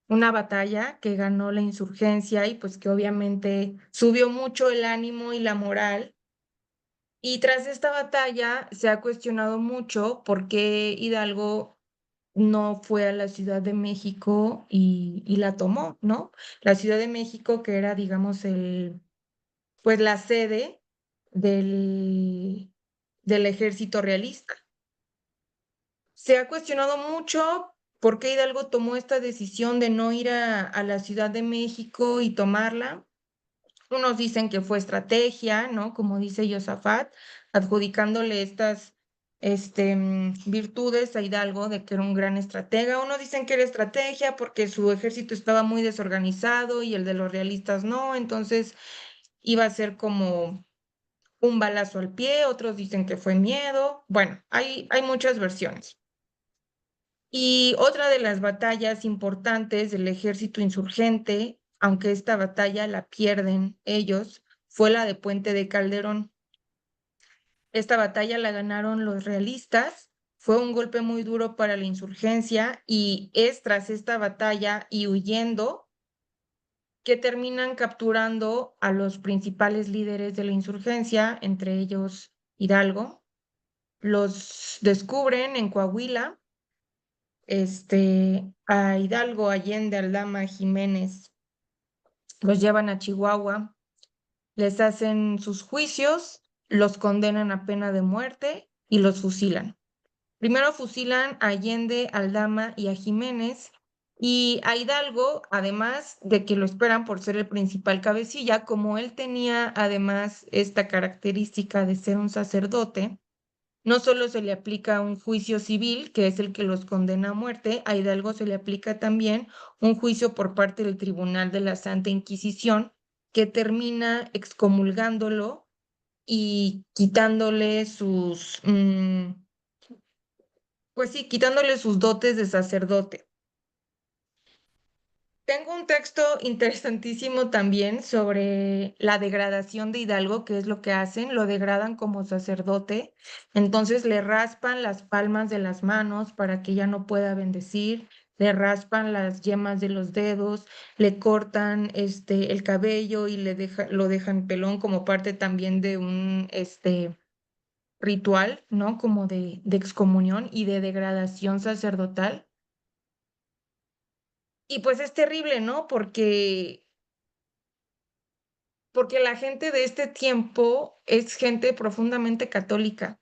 batalla que ganó la insurgencia y pues que obviamente subió mucho el ánimo y la moral. Y tras esta batalla se ha cuestionado mucho por qué Hidalgo no fue a la Ciudad de México y la tomó, ¿no? La Ciudad de México, que era, digamos, pues la sede del ejército realista. Se ha cuestionado mucho por qué Hidalgo tomó esta decisión de no ir a la Ciudad de México y tomarla. Unos dicen que fue estrategia, ¿no? Como dice Josafat, adjudicándole estas virtudes a Hidalgo de que era un gran estratega. Unos dicen que era estrategia porque su ejército estaba muy desorganizado y el de los realistas no, entonces iba a ser como un balazo al pie. Otros dicen que fue miedo. Bueno, hay muchas versiones. Y otra de las batallas importantes del ejército insurgente, aunque esta batalla la pierden ellos, fue la de Puente de Calderón. Esta batalla la ganaron los realistas, fue un golpe muy duro para la insurgencia y es tras esta batalla y huyendo que terminan capturando a los principales líderes de la insurgencia, entre ellos Hidalgo. Los descubren en Coahuila, a Hidalgo, Allende, Aldama, Jiménez, los llevan a Chihuahua, les hacen sus juicios, los condenan a pena de muerte y los fusilan. Primero fusilan a Allende, Aldama y a Jiménez, y a Hidalgo, además de que lo esperan por ser el principal cabecilla, como él tenía además esta característica de ser un sacerdote, no solo se le aplica un juicio civil, que es el que los condena a muerte, a Hidalgo se le aplica también un juicio por parte del Tribunal de la Santa Inquisición, que termina excomulgándolo y quitándole pues sí, quitándole sus dotes de sacerdote. Tengo un texto interesantísimo también sobre la degradación de Hidalgo, que es lo que hacen, lo degradan como sacerdote, entonces le raspan las palmas de las manos para que ya no pueda bendecir, le raspan las yemas de los dedos, le cortan el cabello y lo dejan pelón como parte también de un ritual, ¿no? Como de excomunión y de degradación sacerdotal. Y pues es terrible, ¿no? Porque la gente de este tiempo es gente profundamente católica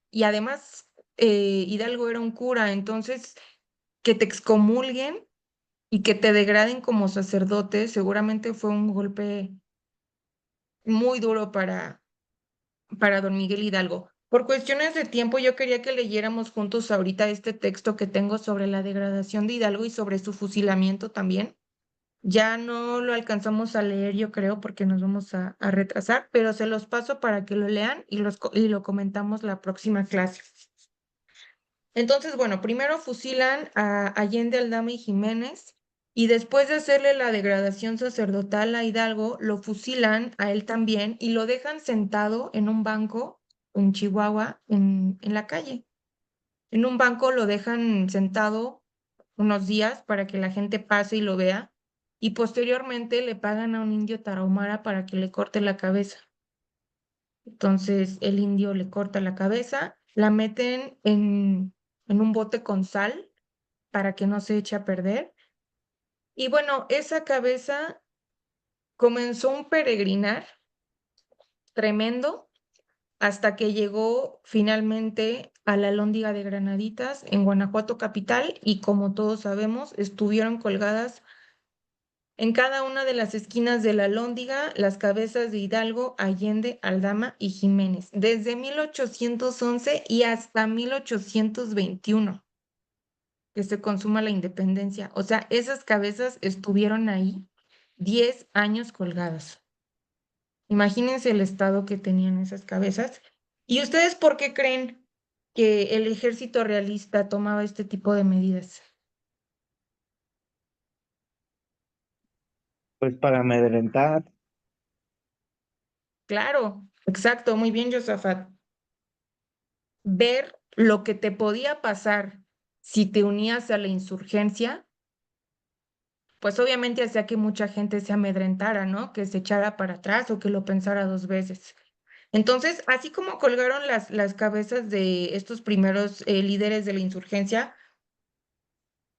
y además Hidalgo era un cura, entonces que te excomulguen y que te degraden como sacerdote seguramente fue un golpe muy duro para don Miguel Hidalgo. Por cuestiones de tiempo, yo quería que leyéramos juntos ahorita este texto que tengo sobre la degradación de Hidalgo y sobre su fusilamiento también. Ya no lo alcanzamos a leer, yo creo, porque nos vamos a retrasar, pero se los paso para que lo lean y lo comentamos la próxima clase. Entonces, bueno, primero fusilan a Allende, Aldama y Jiménez, y después de hacerle la degradación sacerdotal a Hidalgo, lo fusilan a él también y lo dejan sentado en un banco en Chihuahua, en la calle. En un banco lo dejan sentado unos días para que la gente pase y lo vea, y posteriormente le pagan a un indio tarahumara para que le corte la cabeza. Entonces el indio le corta la cabeza, la meten en un bote con sal para que no se eche a perder. Y bueno, esa cabeza comenzó un peregrinar tremendo hasta que llegó finalmente a la Alhóndiga de Granaditas en Guanajuato capital y como todos sabemos, estuvieron colgadas en cada una de las esquinas de la Alhóndiga las cabezas de Hidalgo, Allende, Aldama y Jiménez, desde 1811 y hasta 1821, que se consuma la independencia. O sea, esas cabezas estuvieron ahí 10 años colgadas. Imagínense el estado que tenían esas cabezas. ¿Y ustedes por qué creen que el ejército realista tomaba este tipo de medidas? Pues para amedrentar. Claro, exacto, muy bien, Josafat. Ver lo que te podía pasar si te unías a la insurgencia, pues obviamente hacía que mucha gente se amedrentara, ¿no? Que se echara para atrás o que lo pensara dos veces. Entonces, así como colgaron las cabezas de estos primeros líderes de la insurgencia,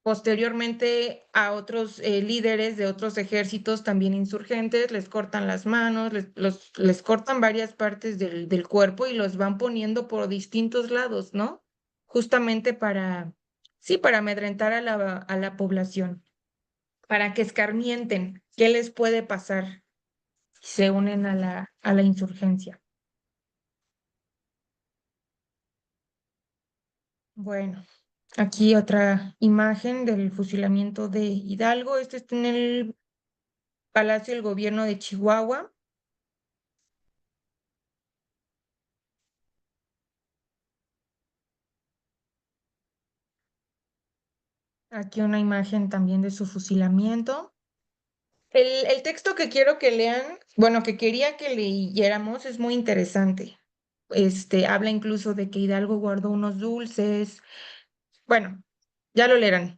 posteriormente a otros líderes de otros ejércitos también insurgentes, les cortan las manos, les cortan varias partes del cuerpo y los van poniendo por distintos lados, ¿no? Justamente sí, para amedrentar a la población, para que escarmienten qué les puede pasar si se unen a la insurgencia. Bueno, aquí otra imagen del fusilamiento de Hidalgo. Este está en el Palacio del Gobierno de Chihuahua. Aquí una imagen también de su fusilamiento. El texto que quiero que lean, bueno, que quería que leyéramos es muy interesante. Habla incluso de que Hidalgo guardó unos dulces. Bueno, ya lo leerán.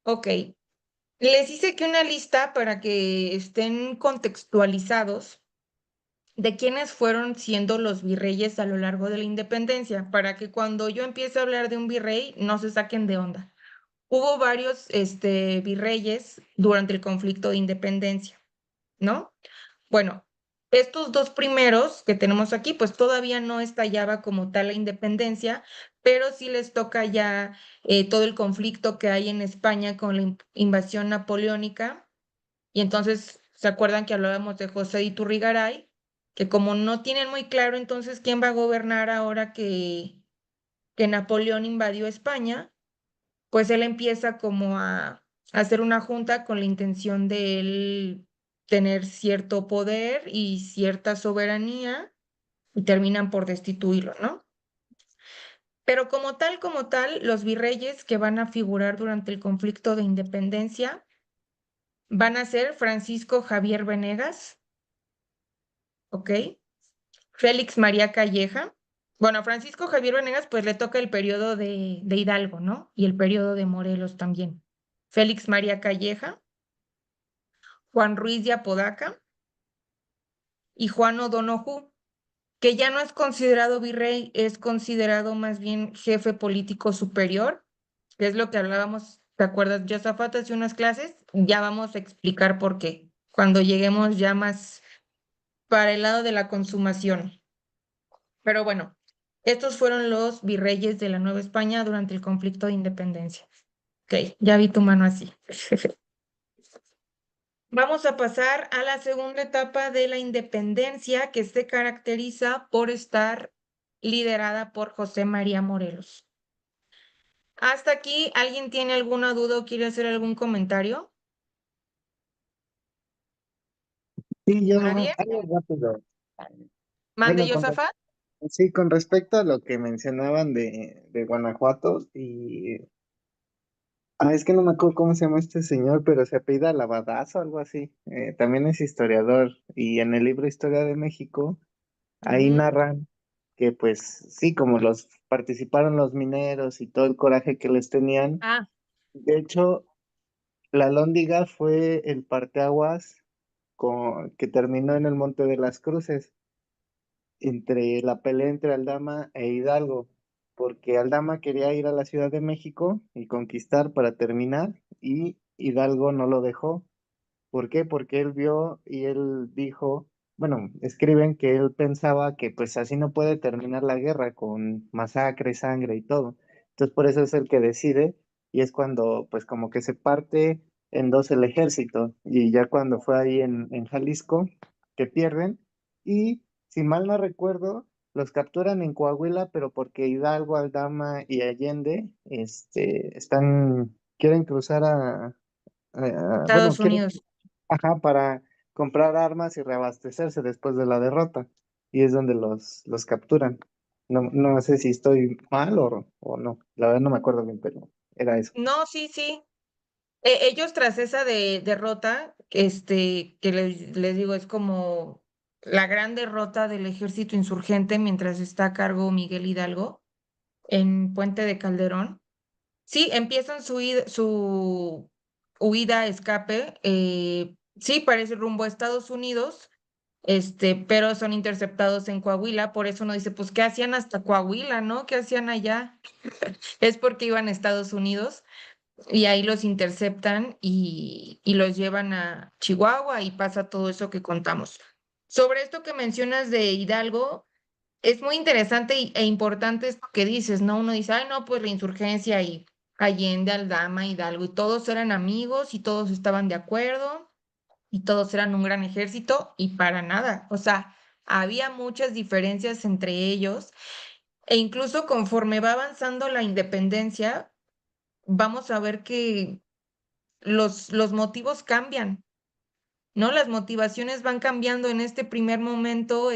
Ok. Les hice aquí una lista para que estén contextualizados de quiénes fueron siendo los virreyes a lo largo de la independencia, para que cuando yo empiece a hablar de un virrey no se saquen de onda. Hubo varios virreyes durante el conflicto de independencia, ¿no? Bueno, estos dos primeros que tenemos aquí, pues todavía no estallaba como tal la independencia, pero sí les toca ya todo el conflicto que hay en España con la invasión napoleónica. Y entonces, ¿se acuerdan que hablábamos de José de Iturrigaray? Que como no tienen muy claro entonces quién va a gobernar ahora que Napoleón invadió España, pues él empieza como a hacer una junta con la intención de él tener cierto poder y cierta soberanía y terminan por destituirlo, ¿no? Pero como tal, los virreyes que van a figurar durante el conflicto de independencia van a ser Francisco Javier Venegas, ¿ok? Félix María Calleja. Bueno, a Francisco Javier Venegas pues le toca el periodo de Hidalgo, ¿no? Y el periodo de Morelos también. Félix María Calleja, Juan Ruiz de Apodaca y Juan O'Donoghue, que ya no es considerado virrey, es considerado más bien jefe político superior, que es lo que hablábamos, ¿te acuerdas, Josafat, hace unas clases? Ya vamos a explicar por qué, cuando lleguemos ya más para el lado de la consumación. Pero bueno, estos fueron los virreyes de la Nueva España durante el conflicto de independencia. Ok, ya vi tu mano así. Vamos a pasar a la segunda etapa de la independencia, que se caracteriza por estar liderada por José María Morelos. ¿Hasta aquí alguien tiene alguna duda o quiere hacer algún comentario? Sí, yo ¿Nadie? algo rápido. ¿Mande, Bueno, Josafat? sí, con respecto a lo que mencionaban de Guanajuato es que no me acuerdo cómo se llama este señor, pero se apellida Lavadazo o algo así. También es historiador y en el libro Historia de México, ahí Ujú. narran que pues sí, como los participaron los mineros y todo el coraje que les tenían. Ah, De hecho, la Lóndiga fue el parteaguas que terminó en el Monte de las Cruces, entre la pelea entre Aldama e Hidalgo, porque Aldama quería ir a la Ciudad de México y conquistar para terminar, y Hidalgo no lo dejó. ¿Por qué? Porque él vio y él dijo, bueno, escriben que él pensaba que pues así no puede terminar la guerra con masacre, sangre y todo. Entonces por eso es el que decide y es cuando pues como que se parte en dos el ejército y ya cuando fue ahí en Jalisco que pierden y si mal no recuerdo los capturan en Coahuila pero porque Hidalgo, Aldama y Allende quieren cruzar bueno, Estados quieren. Unidos. Ajá, para comprar armas y reabastecerse después de la derrota. Y es donde los capturan. No, no sé si estoy mal o no. La verdad no me acuerdo bien, pero era eso. No, sí, sí. Ellos tras esa derrota, que les digo, es como la gran derrota del ejército insurgente mientras está a cargo Miguel Hidalgo en Puente de Calderón. Sí, empiezan su huida, escape, sí, parece rumbo a Estados Unidos, pero son interceptados en Coahuila, por eso uno dice, pues, ¿qué hacían hasta Coahuila, no? ¿Qué hacían allá? Es porque iban a Estados Unidos y ahí los interceptan y los llevan a Chihuahua y pasa todo eso que contamos. Sobre esto que mencionas de Hidalgo, es muy interesante e importante esto que dices, ¿no? Uno dice, ay, no, pues la insurgencia y Allende, Aldama, Hidalgo, y todos eran amigos y todos estaban de acuerdo y todos eran un gran ejército y para nada. O sea, había muchas diferencias entre ellos e incluso conforme va avanzando la independencia, vamos a ver que los motivos cambian. ¿No? Las motivaciones van cambiando en este primer momento,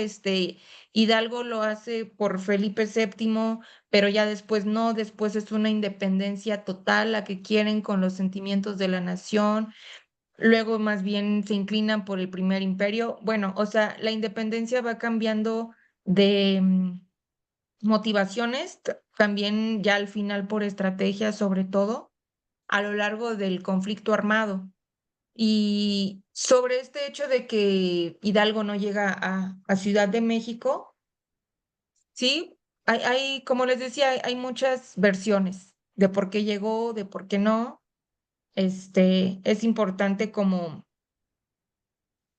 Hidalgo lo hace por Felipe VII, pero ya después no, después es una independencia total la que quieren con los sentimientos de la nación, luego más bien se inclinan por el primer imperio. Bueno, o sea, la independencia va cambiando de motivaciones, también ya al final por estrategia sobre todo, a lo largo del conflicto armado. Y sobre este hecho de que Hidalgo no llega a Ciudad de México, sí, como les decía, hay muchas versiones de por qué llegó, de por qué no. Es importante como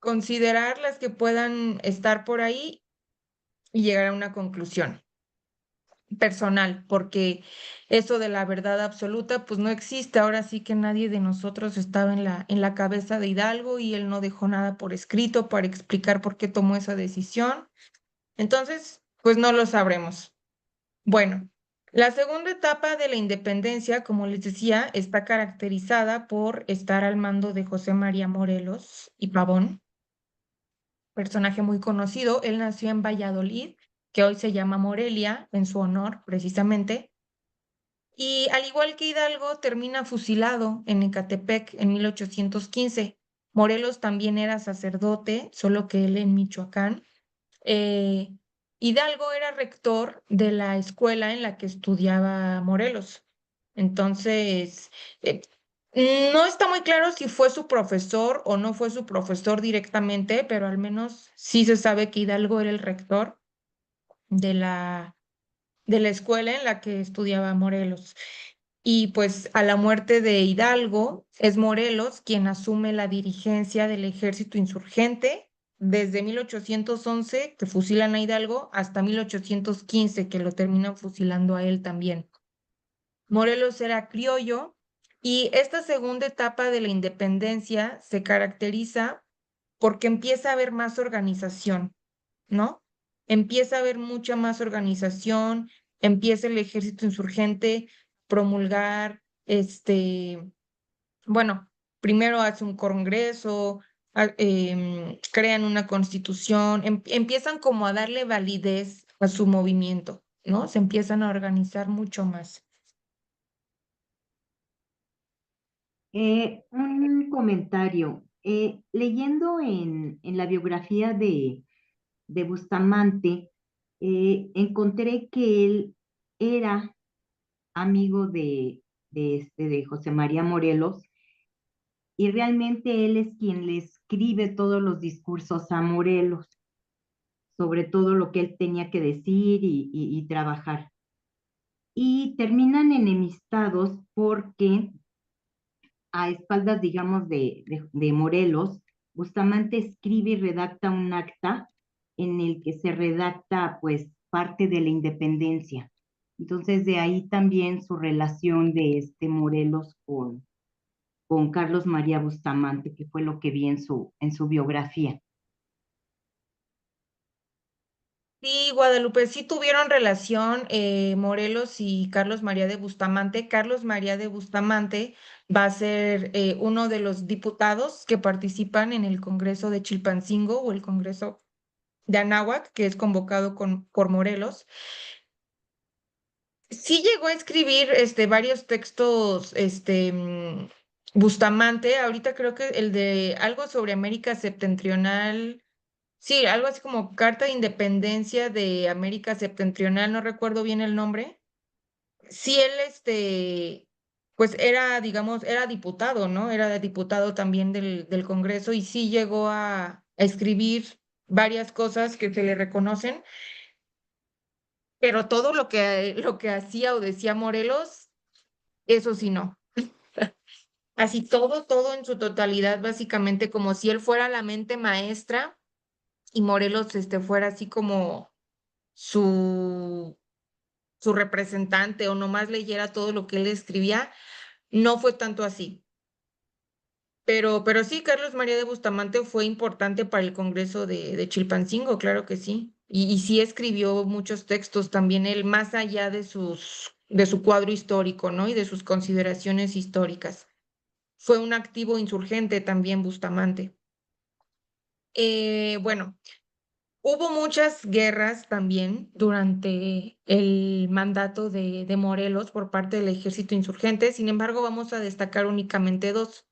considerar las que puedan estar por ahí y llegar a una conclusión personal, porque eso de la verdad absoluta, pues no existe. Ahora sí que nadie de nosotros estaba en la cabeza de Hidalgo y él no dejó nada por escrito para explicar por qué tomó esa decisión. Entonces, pues no lo sabremos. Bueno, la segunda etapa de la independencia, como les decía, está caracterizada por estar al mando de José María Morelos y Pavón, personaje muy conocido. Él nació en Valladolid, que hoy se llama Morelia, en su honor, precisamente. Y al igual que Hidalgo, termina fusilado en Ecatepec en 1815. Morelos también era sacerdote, solo que él en Michoacán. Eh, Hidalgo era rector de la escuela en la que estudiaba Morelos. Entonces, eh, no está muy claro si fue su profesor o no fue su profesor directamente, pero al menos sí se sabe que Hidalgo era el rector de de la escuela en la que estudiaba Morelos. Y pues a la muerte de Hidalgo es Morelos quien asume la dirigencia del ejército insurgente desde 1811, que fusilan a Hidalgo, hasta 1815, que lo terminan fusilando a él también. Morelos era criollo y esta segunda etapa de la independencia se caracteriza porque empieza a haber más organización, ¿no? Empieza a haber mucha más organización, empieza el ejército insurgente promulgar, bueno, primero hace un congreso, crean una constitución, empiezan como a darle validez a su movimiento, ¿no? Se empiezan a organizar mucho más. Un comentario. Leyendo en la biografía de Bustamante, encontré que él era amigo de José María Morelos y realmente él es quien le escribe todos los discursos a Morelos sobre todo lo que él tenía que decir y trabajar. Y terminan enemistados porque a espaldas, digamos, de Morelos, Bustamante escribe y redacta un acta en el que se redacta, pues, parte de la independencia. Entonces, de ahí también su relación de Morelos con Carlos María Bustamante, que fue lo que vi en su biografía. Sí, Guadalupe, sí tuvieron relación Morelos y Carlos María de Bustamante. Carlos María de Bustamante va a ser uno de los diputados que participan en el Congreso de Chilpancingo o el Congreso de Anáhuac, que es convocado por Morelos. Sí llegó a escribir varios textos, Bustamante. Ahorita creo que el de algo sobre América Septentrional Sí, algo así como Carta de Independencia de América Septentrional, no recuerdo bien el nombre. Sí, él, pues era, digamos, era diputado, ¿no? Era diputado también del Congreso y sí llegó a escribir varias cosas que se le reconocen, pero todo lo que hacía o decía Morelos, eso sí no. Así todo, todo en su totalidad, básicamente como si él fuera la mente maestra y Morelos, fuera así como su, su representante o nomás leyera todo lo que él escribía, no fue tanto así. Pero sí, Carlos María de Bustamante fue importante para el Congreso de Chilpancingo, claro que sí. Y sí escribió muchos textos también él, más allá de su cuadro histórico, ¿no? Y de sus consideraciones históricas. Fue un activo insurgente también Bustamante. Bueno, hubo muchas guerras también durante el mandato de Morelos por parte del ejército insurgente, sin embargo, vamos a destacar únicamente dos.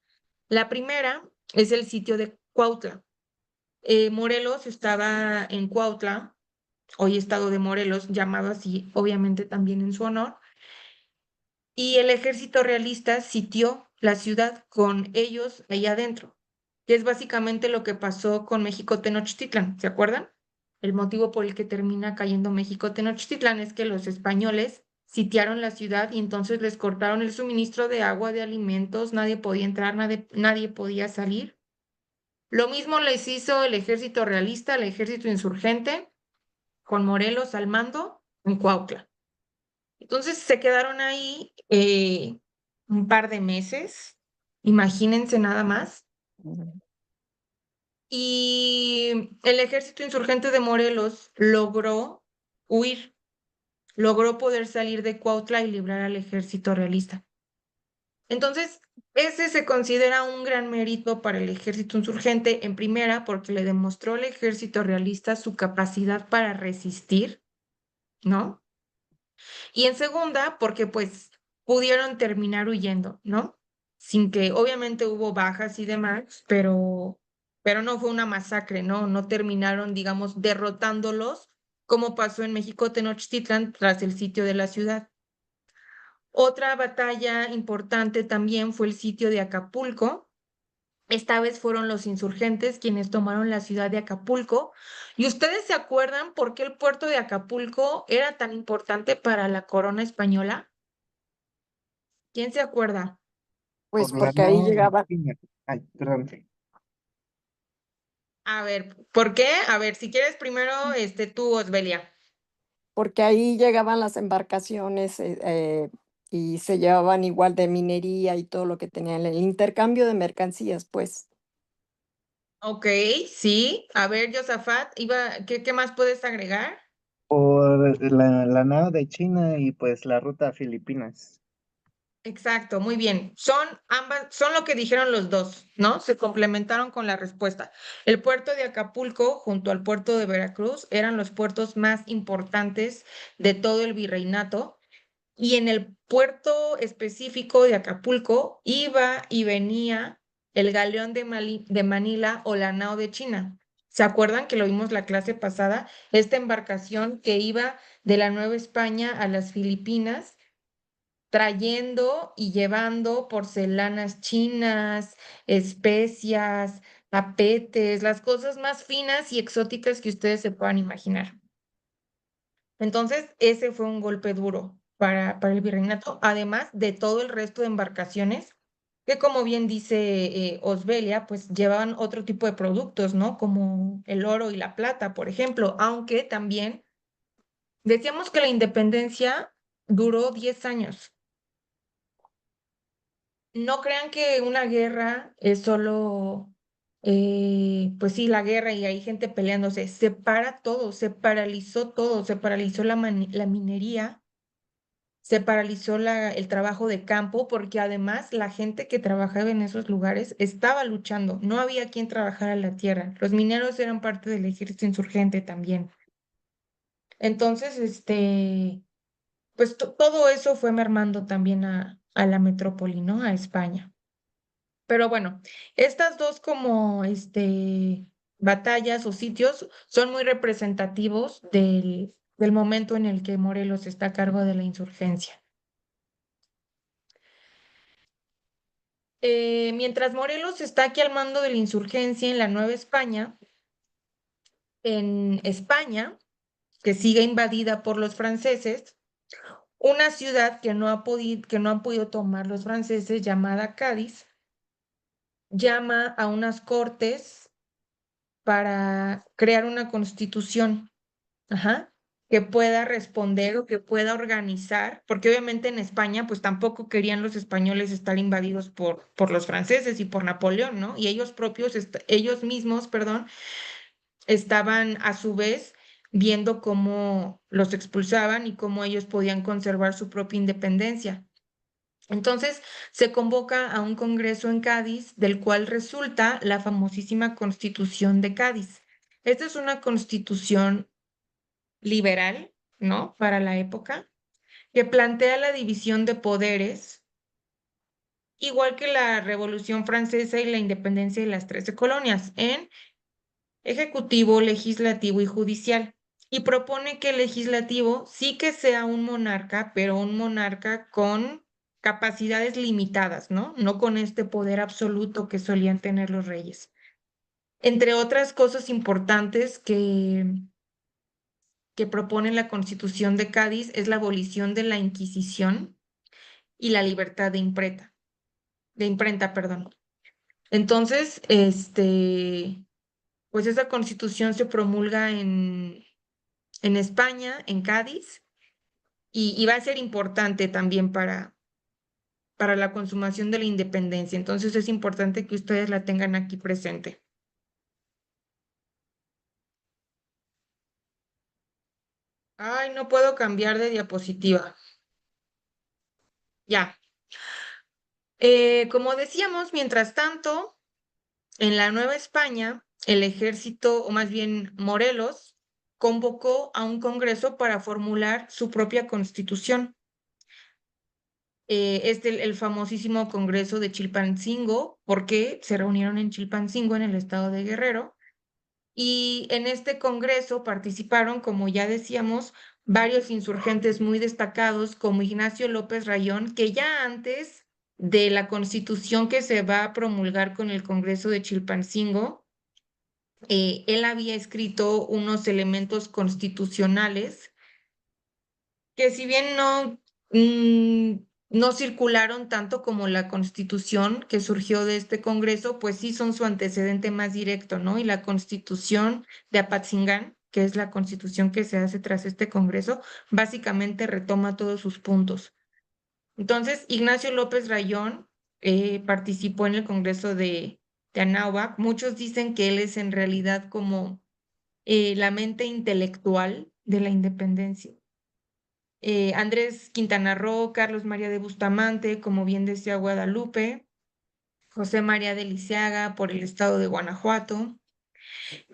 La primera es el sitio de Cuautla. Morelos estaba en Cuautla, hoy estado de Morelos, llamado así, obviamente también en su honor, y el ejército realista sitió la ciudad con ellos ahí adentro, que es básicamente lo que pasó con México Tenochtitlan, ¿se acuerdan? El motivo por el que termina cayendo México Tenochtitlan es que los españoles sitiaron la ciudad y entonces les cortaron el suministro de agua, de alimentos, nadie podía entrar, nadie podía salir. Lo mismo les hizo el ejército realista, el ejército insurgente, con Morelos al mando en Cuautla. Entonces se quedaron ahí un par de meses, imagínense nada más. Y el ejército insurgente de Morelos logró huir, logró poder salir de Cuautla y librar al ejército realista. Entonces, ese se considera un gran mérito para el ejército insurgente, en primera, porque le demostró al ejército realista su capacidad para resistir, ¿no? Y en segunda, porque pues pudieron terminar huyendo, ¿no? Sin que obviamente hubo bajas y demás, pero no fue una masacre, ¿no? No terminaron, digamos, derrotándolos, como pasó en México Tenochtitlan tras el sitio de la ciudad. Otra batalla importante también fue el sitio de Acapulco. Esta vez fueron los insurgentes quienes tomaron la ciudad de Acapulco. ¿Y ustedes se acuerdan por qué el puerto de Acapulco era tan importante para la corona española? ¿Quién se acuerda? Pues Por la porque ahí nao de llegaban, China. Ay, perdón. A ver, ¿por qué? A ver, si quieres primero, tú, Osbelia. porque ahí llegaban las embarcaciones y se llevaban igual de minería y todo lo que tenían, el intercambio de mercancías, pues. Ok, sí. A ver, Josafat, ¿qué más puedes agregar? Por la nao de China y pues la ruta a Filipinas. Exacto, muy bien. Son lo que dijeron los dos, ¿no? Se complementaron con la respuesta. El puerto de Acapulco junto al puerto de Veracruz eran los puertos más importantes de todo el virreinato y en el puerto específico de Acapulco iba y venía el galeón de Manila o la nao de China. ¿Se acuerdan que lo vimos la clase pasada? Esta embarcación que iba de la Nueva España a las Filipinas trayendo y llevando porcelanas chinas, especias, tapetes, las cosas más finas y exóticas que ustedes se puedan imaginar. Entonces, ese fue un golpe duro para el virreinato, además de todo el resto de embarcaciones que, como bien dice Osbelia, pues llevaban otro tipo de productos, ¿no? Como el oro y la plata, por ejemplo, aunque también decíamos que la independencia duró 10 años. No crean que una guerra es solo, pues sí, la guerra y hay gente peleándose. Se para todo, se paralizó todo, se paralizó la minería, se paralizó el trabajo de campo, porque además la gente que trabajaba en esos lugares estaba luchando. No había quien trabajara la tierra. Los mineros eran parte del ejército insurgente también. Entonces, pues todo eso fue mermando también a la metrópoli, ¿no? A España. Pero bueno, estas dos como, batallas o sitios son muy representativos del momento en el que Morelos está a cargo de la insurgencia. Mientras Morelos está aquí al mando de la insurgencia en la Nueva España, en España, que sigue invadida por los franceses, una ciudad que no han podido tomar los franceses, llamada Cádiz, llama a unas cortes para crear una constitución, ajá, que pueda responder o que pueda organizar, porque obviamente en España pues tampoco querían los españoles estar invadidos por los franceses y por Napoleón, ¿no? Y ellos propios, ellos mismos, perdón, estaban a su vez viendo cómo los expulsaban y cómo ellos podían conservar su propia independencia. Entonces se convoca a un congreso en Cádiz, del cual resulta la famosísima Constitución de Cádiz. Esta es una constitución liberal, ¿no? Para la época, que plantea la división de poderes, igual que la Revolución Francesa y la independencia de las 13 colonias, en ejecutivo, legislativo y judicial. Y propone que el legislativo sí que sea un monarca, pero un monarca con capacidades limitadas, ¿no? No con este poder absoluto que solían tener los reyes. Entre otras cosas importantes que propone la Constitución de Cádiz es la abolición de la Inquisición y la libertad de imprenta, perdón. Entonces, pues esa Constitución se promulga en España, en Cádiz, y va a ser importante también para la consumación de la independencia. Entonces es importante que ustedes la tengan aquí presente. Ay, no puedo cambiar de diapositiva. Ya. Como decíamos, mientras tanto, en la Nueva España, el ejército, o más bien Morelos, convocó a un congreso para formular su propia constitución. El famosísimo Congreso de Chilpancingo, porque se reunieron en Chilpancingo, en el estado de Guerrero, y en este congreso participaron, como ya decíamos, varios insurgentes muy destacados, como Ignacio López Rayón, que ya antes de la constitución que se va a promulgar con el Congreso de Chilpancingo, él había escrito unos elementos constitucionales que si bien no circularon tanto como la Constitución que surgió de este Congreso, pues sí son su antecedente más directo, ¿no? Y la Constitución de Apatzingán, que es la Constitución que se hace tras este Congreso, básicamente retoma todos sus puntos. Entonces, Ignacio López Rayón participó en el Congreso de Anáhuac. Muchos dicen que él es en realidad como la mente intelectual de la independencia. Andrés Quintana Roo, Carlos María de Bustamante, como bien decía Guadalupe, José María de Lisiaga por el estado de Guanajuato.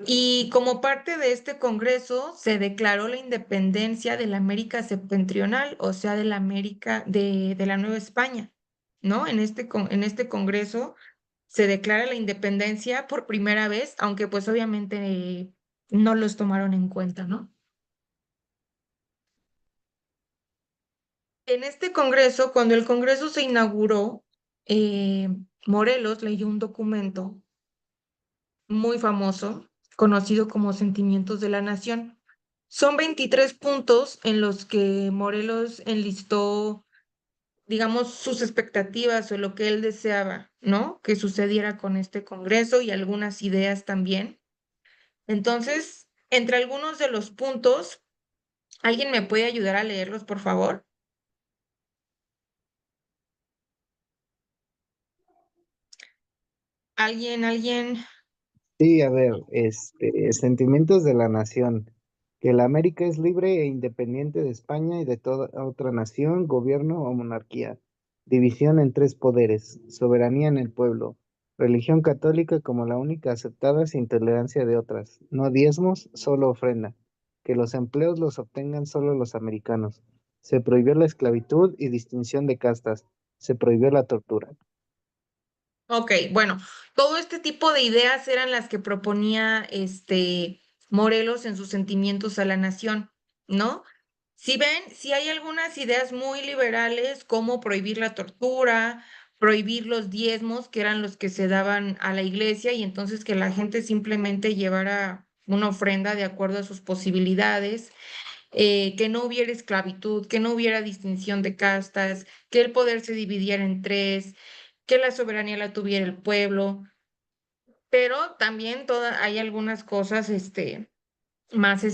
Y como parte de este congreso se declaró la independencia de la América septentrional, o sea, de la América de la Nueva España, ¿no? En este congreso se declara la independencia por primera vez, aunque pues obviamente no los tomaron en cuenta, ¿no? En este congreso, cuando el congreso se inauguró, eh, Morelos leyó un documento muy famoso, conocido como Sentimientos de la Nación. Son 23 puntos en los que Morelos enlistó, digamos, sus expectativas o lo que él deseaba, ¿no? Que sucediera con este congreso y algunas ideas también. Entonces, entre algunos de los puntos, ¿alguien me puede ayudar a leerlos, por favor? ¿Alguien? Sí, a ver, sentimientos de la nación, que la América es libre e independiente de España y de toda otra nación, gobierno o monarquía. División en tres poderes, soberanía en el pueblo, religión católica como la única aceptada sin tolerancia de otras, no diezmos, solo ofrenda, que los empleos los obtengan solo los americanos. Se prohibió la esclavitud y distinción de castas, se prohibió la tortura. Ok, bueno, Todo este tipo de ideas eran las que proponía Morelos en sus sentimientos a la nación, ¿no? Si ven, si hay algunas ideas muy liberales, como prohibir la tortura, prohibir los diezmos, que eran los que se daban a la iglesia, y entonces que la gente simplemente llevara una ofrenda de acuerdo a sus posibilidades, que no hubiera esclavitud, que no hubiera distinción de castas, que el poder se dividiera en tres, que la soberanía la tuviera el pueblo, pero también hay algunas cosas, más,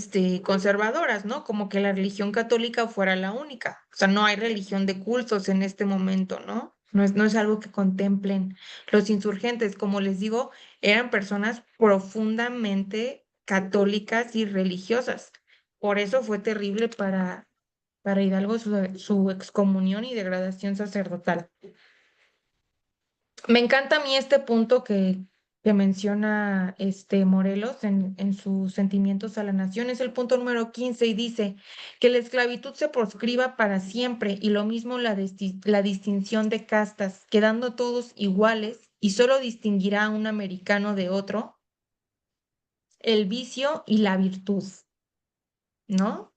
conservadoras, ¿no? Como que la religión católica fuera la única. O sea, no hay religión de cultos en este momento, ¿no? No es algo que contemplen los insurgentes. Como les digo, eran personas profundamente católicas y religiosas. Por eso fue terrible para Hidalgo su excomunión y degradación sacerdotal. Me encanta a mí este punto que menciona Morelos en sus sentimientos a la nación. Es el punto número 15 y dice que la esclavitud se proscriba para siempre y lo mismo la distinción de castas, quedando todos iguales y solo distinguirá a un americano de otro el vicio y la virtud, ¿no?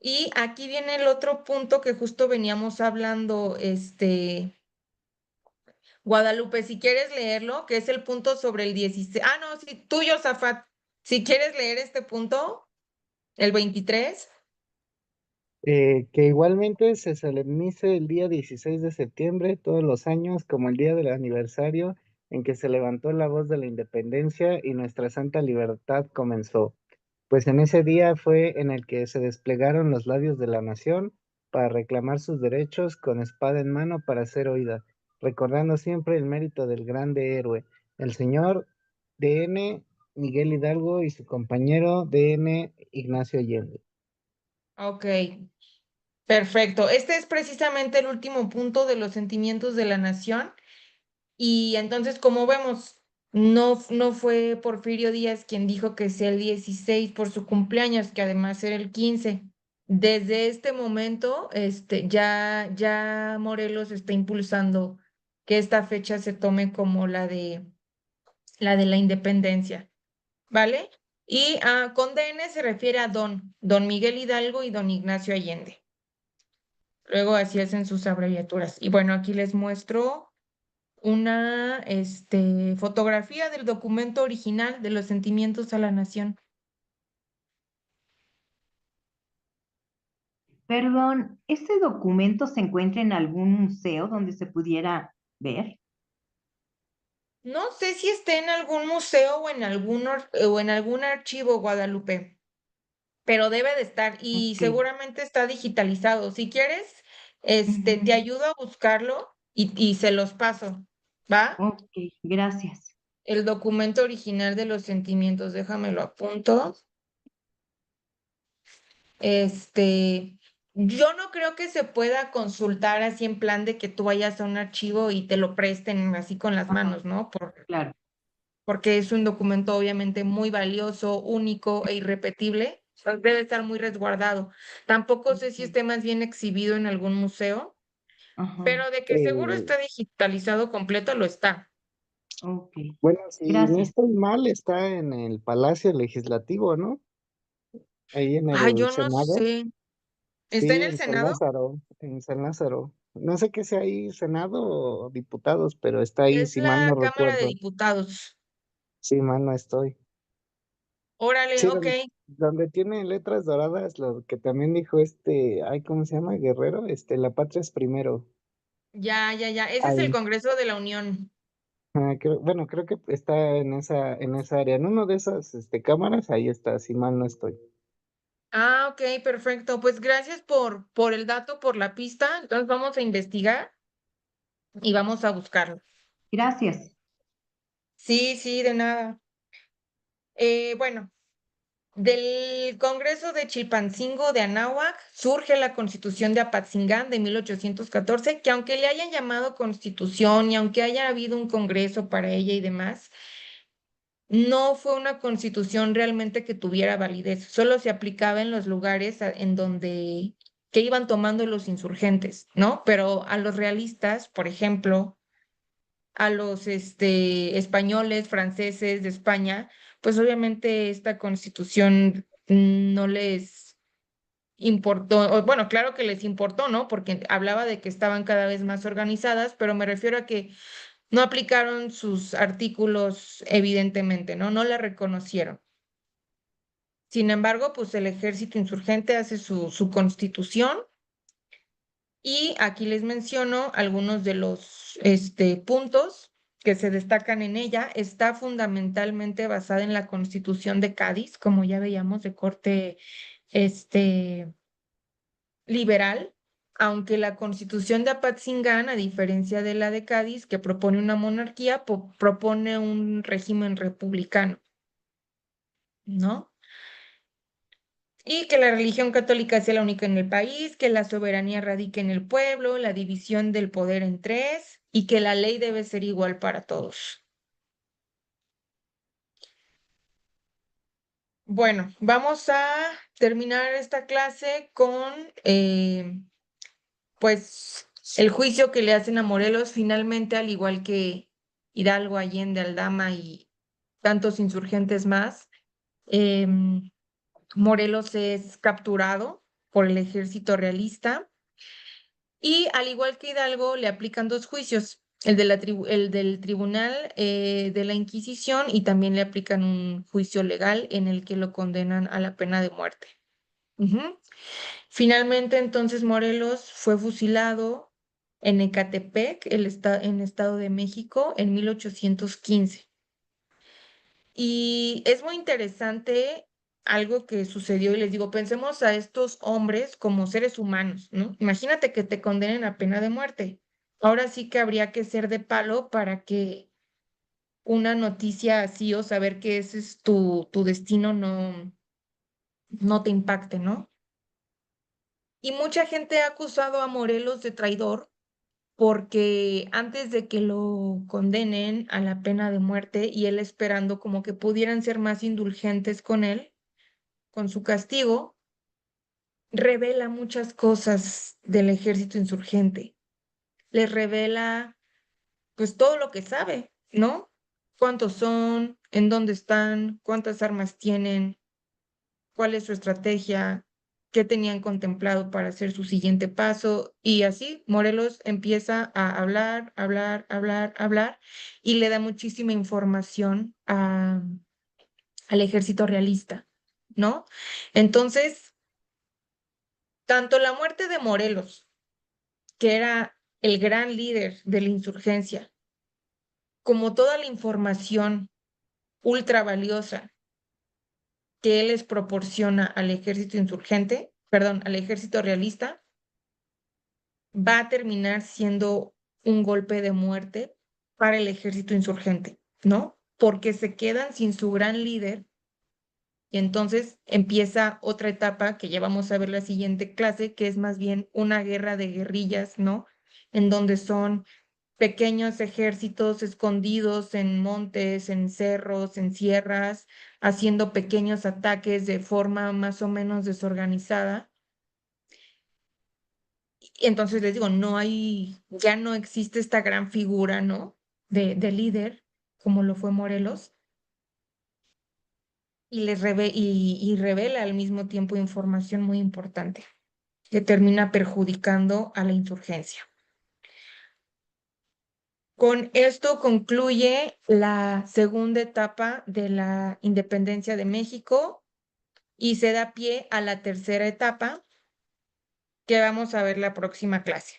Y aquí viene el otro punto que justo veníamos hablando, Guadalupe, si quieres leerlo, que es el punto sobre el 16. Ah, no, sí, tú, Josafat, si quieres leer este punto, el 23. Que igualmente se solemnice el día 16 de septiembre todos los años como el día del aniversario en que se levantó la voz de la independencia y nuestra santa libertad comenzó, pues en ese día fue en el que se desplegaron los labios de la nación para reclamar sus derechos con espada en mano para ser oída, recordando siempre el mérito del grande héroe, el señor D.N. Miguel Hidalgo y su compañero D.N. Ignacio Allende. Ok, perfecto. Este es precisamente el último punto de los sentimientos de la nación. Y entonces, como vemos, no fue Porfirio Díaz quien dijo que sea el 16 por su cumpleaños, que además era el 15. Desde este momento, ya Morelos está impulsando que esta fecha se tome como la de la independencia, ¿vale? Y con DN se refiere a don Miguel Hidalgo y don Ignacio Allende. Luego así hacen sus abreviaturas. Y bueno, aquí les muestro una fotografía del documento original de los sentimientos a la nación. Perdón, ¿este documento se encuentra en algún museo donde se pudiera ver? No sé si esté en algún museo o en algún archivo, Guadalupe, pero debe de estar y Ok. seguramente está digitalizado. Si quieres, te Ujú. ayudo a buscarlo y se los paso, ¿va? Ok, gracias. El documento original de los sentimientos, déjame lo apunto. Yo no creo que se pueda consultar así en plan de que tú vayas a un archivo y te lo presten así con las Ajá, manos, ¿no? claro. Porque es un documento obviamente muy valioso, único e irrepetible. O sea, debe estar muy resguardado. Tampoco sé si Ok. esté más bien exhibido en algún museo, Ajá, pero de que seguro Eh, está digitalizado completo, lo está. ok. bueno, si no Gracias. estoy mal, está en el Palacio Legislativo, ¿no? Ahí en Ah, el yo no Senado. sé. ¿Está Sí, en el en San Senado? Lázaro, en San Lázaro. No sé qué sea ahí, Senado o diputados, pero está ahí, Es si mal no la Cámara de recuerdo. Diputados. Si mal no estoy. Órale, Sí, ok. donde tiene letras doradas, lo que también dijo ay, ¿cómo se llama? Guerrero, la patria es primero. Ya, ya, ya. Ese es el Ahí. Congreso de la Unión. Bueno, creo que está en esa área. En una de esas, cámaras, ahí está, si mal no estoy. Ah, ok, perfecto. Pues gracias por el dato, por la pista. Entonces vamos a investigar y vamos a buscarlo. Gracias. Sí, sí, de nada. Bueno, del Congreso de Chilpancingo de Anáhuac surge la Constitución de Apatzingán de 1814, que aunque le hayan llamado Constitución y aunque haya habido un congreso para ella y demás, no fue una constitución realmente que tuviera validez, solo se aplicaba en los lugares en donde que iban tomando los insurgentes, ¿no? Pero a los realistas, por ejemplo, a los españoles, franceses de España, pues obviamente esta constitución no les importó, o bueno, claro que les importó, ¿no? Porque hablaba de que estaban cada vez más organizadas, pero me refiero a que no aplicaron sus artículos, evidentemente, ¿no? No la reconocieron. Sin embargo, pues el ejército insurgente hace su constitución y aquí les menciono algunos de los puntos que se destacan en ella. Está fundamentalmente basada en la Constitución de Cádiz, como ya veíamos, de corte liberal, aunque la Constitución de Apatzingán, a diferencia de la de Cádiz, que propone una monarquía, propone un régimen republicano, ¿no? Y que la religión católica sea la única en el país, que la soberanía radique en el pueblo, la división del poder en tres y que la ley debe ser igual para todos. Bueno, vamos a terminar esta clase con, pues, el juicio que le hacen a Morelos. Finalmente, al igual que Hidalgo, Allende, Aldama y tantos insurgentes más, em, Morelos es capturado por el ejército realista. Y al igual que Hidalgo, le aplican dos juicios, el del Tribunal de la Inquisición y también le aplican un juicio legal en el que lo condenan a la pena de muerte. Ujú. Finalmente, entonces, Morelos fue fusilado en Ecatepec, en Estado de México, en 1815. Y es muy interesante algo que sucedió y les digo, pensemos a estos hombres como seres humanos, ¿no? Imagínate que te condenen a pena de muerte. Ahora sí que habría que ser de palo para que una noticia así o saber que ese es tu destino no te impacte, ¿no? Y mucha gente ha acusado a Morelos de traidor porque antes de que lo condenen a la pena de muerte y él esperando como que pudieran ser más indulgentes con él, con su castigo, revela muchas cosas del ejército insurgente. Les revela pues todo lo que sabe, ¿no? Cuántos son, en dónde están, cuántas armas tienen, cuál es su estrategia, qué tenían contemplado para hacer su siguiente paso. Y así Morelos empieza a hablar, hablar, hablar, hablar y le da muchísima información al ejército realista, ¿no? Entonces, tanto la muerte de Morelos, que era el gran líder de la insurgencia, como toda la información ultra valiosa que él les proporciona al ejército insurgente, perdón, al ejército realista, va a terminar siendo un golpe de muerte para el ejército insurgente, ¿no? Porque se quedan sin su gran líder y entonces empieza otra etapa que ya vamos a ver la siguiente clase, que es más bien una guerra de guerrillas, ¿no? En donde son pequeños ejércitos escondidos en montes, en cerros, en sierras, haciendo pequeños ataques de forma más o menos desorganizada. Y entonces les digo, ya no existe esta gran figura, ¿no? De líder, como lo fue Morelos, y revela al mismo tiempo información muy importante que termina perjudicando a la insurgencia. Con esto concluye la segunda etapa de la independencia de México y se da pie a la tercera etapa que vamos a ver la próxima clase.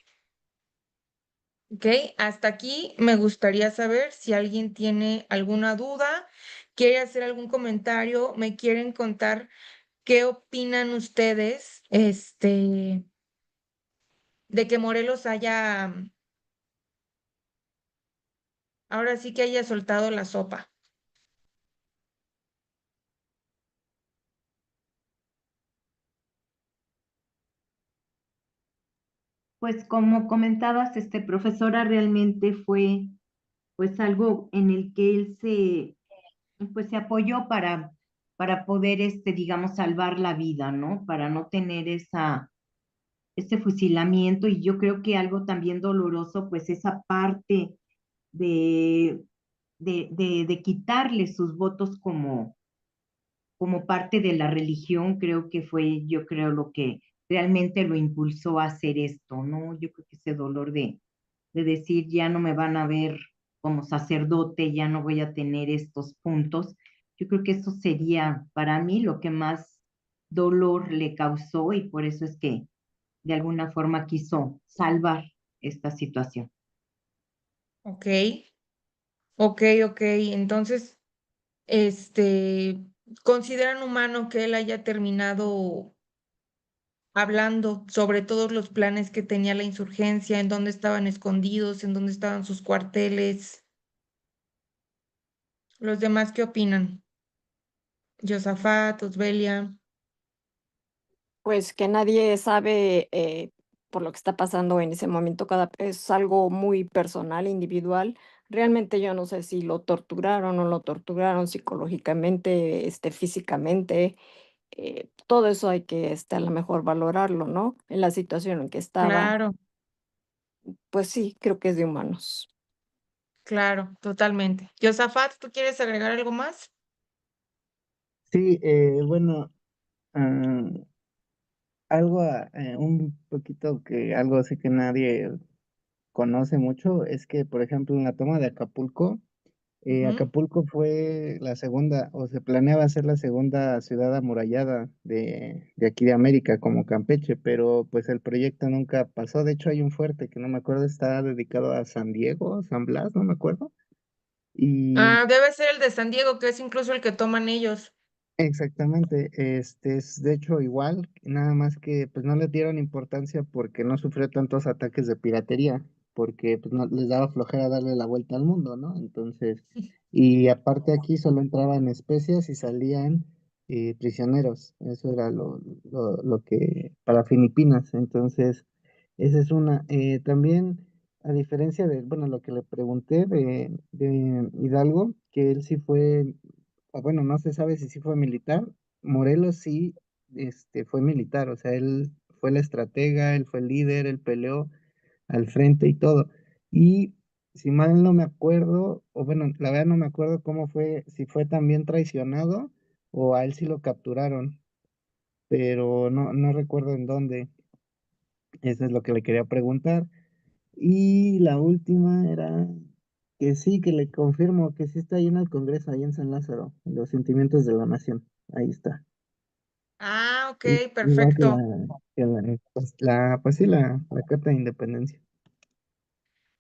¿Ok? Hasta aquí me gustaría saber si alguien tiene alguna duda, quiere hacer algún comentario, me quieren contar qué opinan ustedes, de que Morelos ahora sí que haya soltado la sopa. Pues como comentabas, profesora, realmente fue pues algo en el que él pues se apoyó para poder, digamos, salvar la vida, ¿no? Para no tener ese fusilamiento y yo creo que algo también doloroso, pues esa parte de, de quitarle sus votos como parte de la religión, creo que fue, yo creo, lo que realmente lo impulsó a hacer esto, ¿no? Yo creo que ese dolor de decir, ya no me van a ver como sacerdote, ya no voy a tener estos puntos, yo creo que eso sería para mí lo que más dolor le causó y por eso es que de alguna forma quiso salvar esta situación. Ok, ok. Entonces, ¿consideran humano que él haya terminado hablando sobre todos los planes que tenía la insurgencia, en dónde estaban escondidos, en dónde estaban sus cuarteles? ¿Los demás qué opinan? Josafat, Osbelia. Pues que nadie sabe por lo que está pasando en ese momento, es algo muy personal, individual. Realmente yo no sé si lo torturaron o no lo torturaron psicológicamente, físicamente. Todo eso hay que a lo mejor valorarlo, ¿no? En la situación en que estaba, Claro, pues sí, creo que es de humanos. claro, totalmente. Josafat, ¿tú quieres agregar algo más? Sí, bueno, ah, algo, un poquito que algo así que nadie conoce mucho es que, por ejemplo, en la toma de Acapulco, Ujú. Acapulco fue la segunda, o se planeaba ser la segunda ciudad amurallada de aquí de América, como Campeche, pero pues el proyecto nunca pasó. De hecho, hay un fuerte que no me acuerdo, está dedicado a San Diego, San Blas, no me acuerdo. Y Ah, debe ser el de San Diego, que es incluso el que toman ellos. exactamente, este es de hecho igual, nada más que pues no le dieron importancia porque no sufrió tantos ataques de piratería, porque pues no les daba flojera darle la vuelta al mundo, ¿no? Entonces, y aparte aquí solo entraban especias y salían prisioneros, eso era lo que para Filipinas, entonces, esa es una. También, a diferencia de, bueno, lo que le pregunté de Hidalgo, que él sí fue bueno, no se sabe si sí fue militar. Morelos sí, fue militar, o sea, él fue el estratega, él fue el líder, él peleó al frente y todo. Y si mal no me acuerdo, o bueno, la verdad no me acuerdo cómo fue, si fue también traicionado o a él sí lo capturaron, pero no recuerdo en dónde. Eso es lo que le quería preguntar. Y la última era que sí, que le confirmo que sí está ahí en el Congreso, ahí en San Lázaro, los sentimientos de la nación. Ahí está. Ah, ok, Igual perfecto. pues sí, la Carta de Independencia.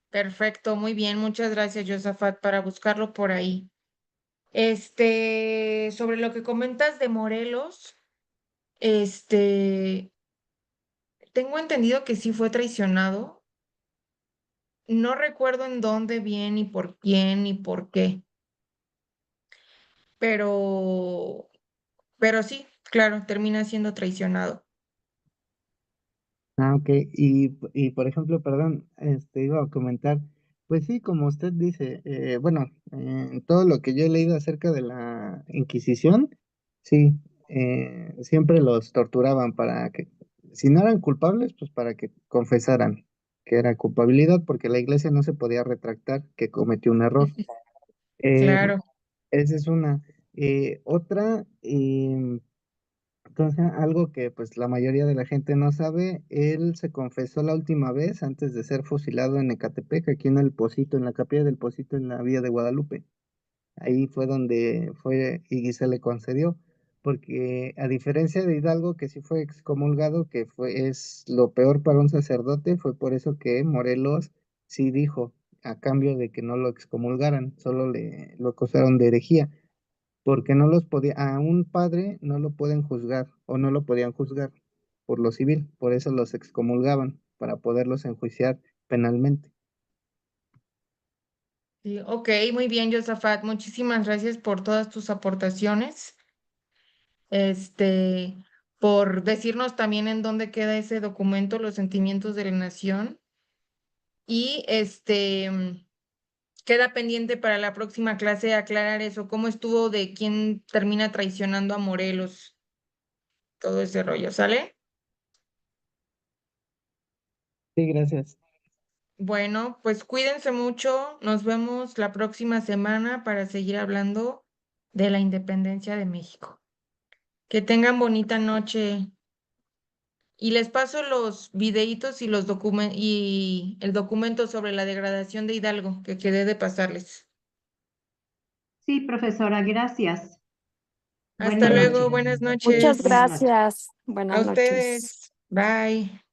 Perfecto, muy bien. Muchas gracias, Josafat, para buscarlo por ahí. Sobre lo que comentas de Morelos, este, tengo entendido que sí fue traicionado. No recuerdo en dónde bien, ni por quién, ni por qué, pero, pero sí, claro, termina siendo traicionado. Ah, ok. Y por ejemplo, perdón, iba a comentar, pues sí, como usted dice, bueno, todo lo que yo he leído acerca de la Inquisición, sí, siempre los torturaban para que, si no eran culpables, pues para que confesaran que era culpabilidad, porque la iglesia no se podía retractar que cometió un error. Eh, Claro. Esa es una. Otra, entonces, algo que pues la mayoría de la gente no sabe, él se confesó la última vez antes de ser fusilado en Ecatepec, aquí en el Pocito, en la capilla del Pocito, en la Villa de Guadalupe. Ahí fue donde fue y se le concedió, porque a diferencia de Hidalgo, que sí fue excomulgado, es lo peor para un sacerdote, fue por eso que Morelos sí dijo, a cambio de que no lo excomulgaran, solo lo acusaron de herejía porque no los podía, a un padre no lo pueden juzgar o no lo podían juzgar por lo civil, por eso los excomulgaban para poderlos enjuiciar penalmente. Sí, ok, muy bien, Josafat. Muchísimas gracias por todas tus aportaciones. Este, por decirnos también en dónde queda ese documento, Los sentimientos de la nación. Y queda pendiente para la próxima clase aclarar eso, cómo estuvo de quién termina traicionando a Morelos, todo ese rollo, ¿sale? Sí, gracias. Bueno, pues cuídense mucho. Nos vemos la próxima semana para seguir hablando de la independencia de México. Que tengan bonita noche. Y les paso los videitos y y el documento sobre la degradación de Hidalgo que quedé de pasarles. Sí, profesora, gracias. Hasta Buenas luego, noches. buenas Muchas noches. Buenas noches. gracias. A Buenas noches. ustedes. Bye.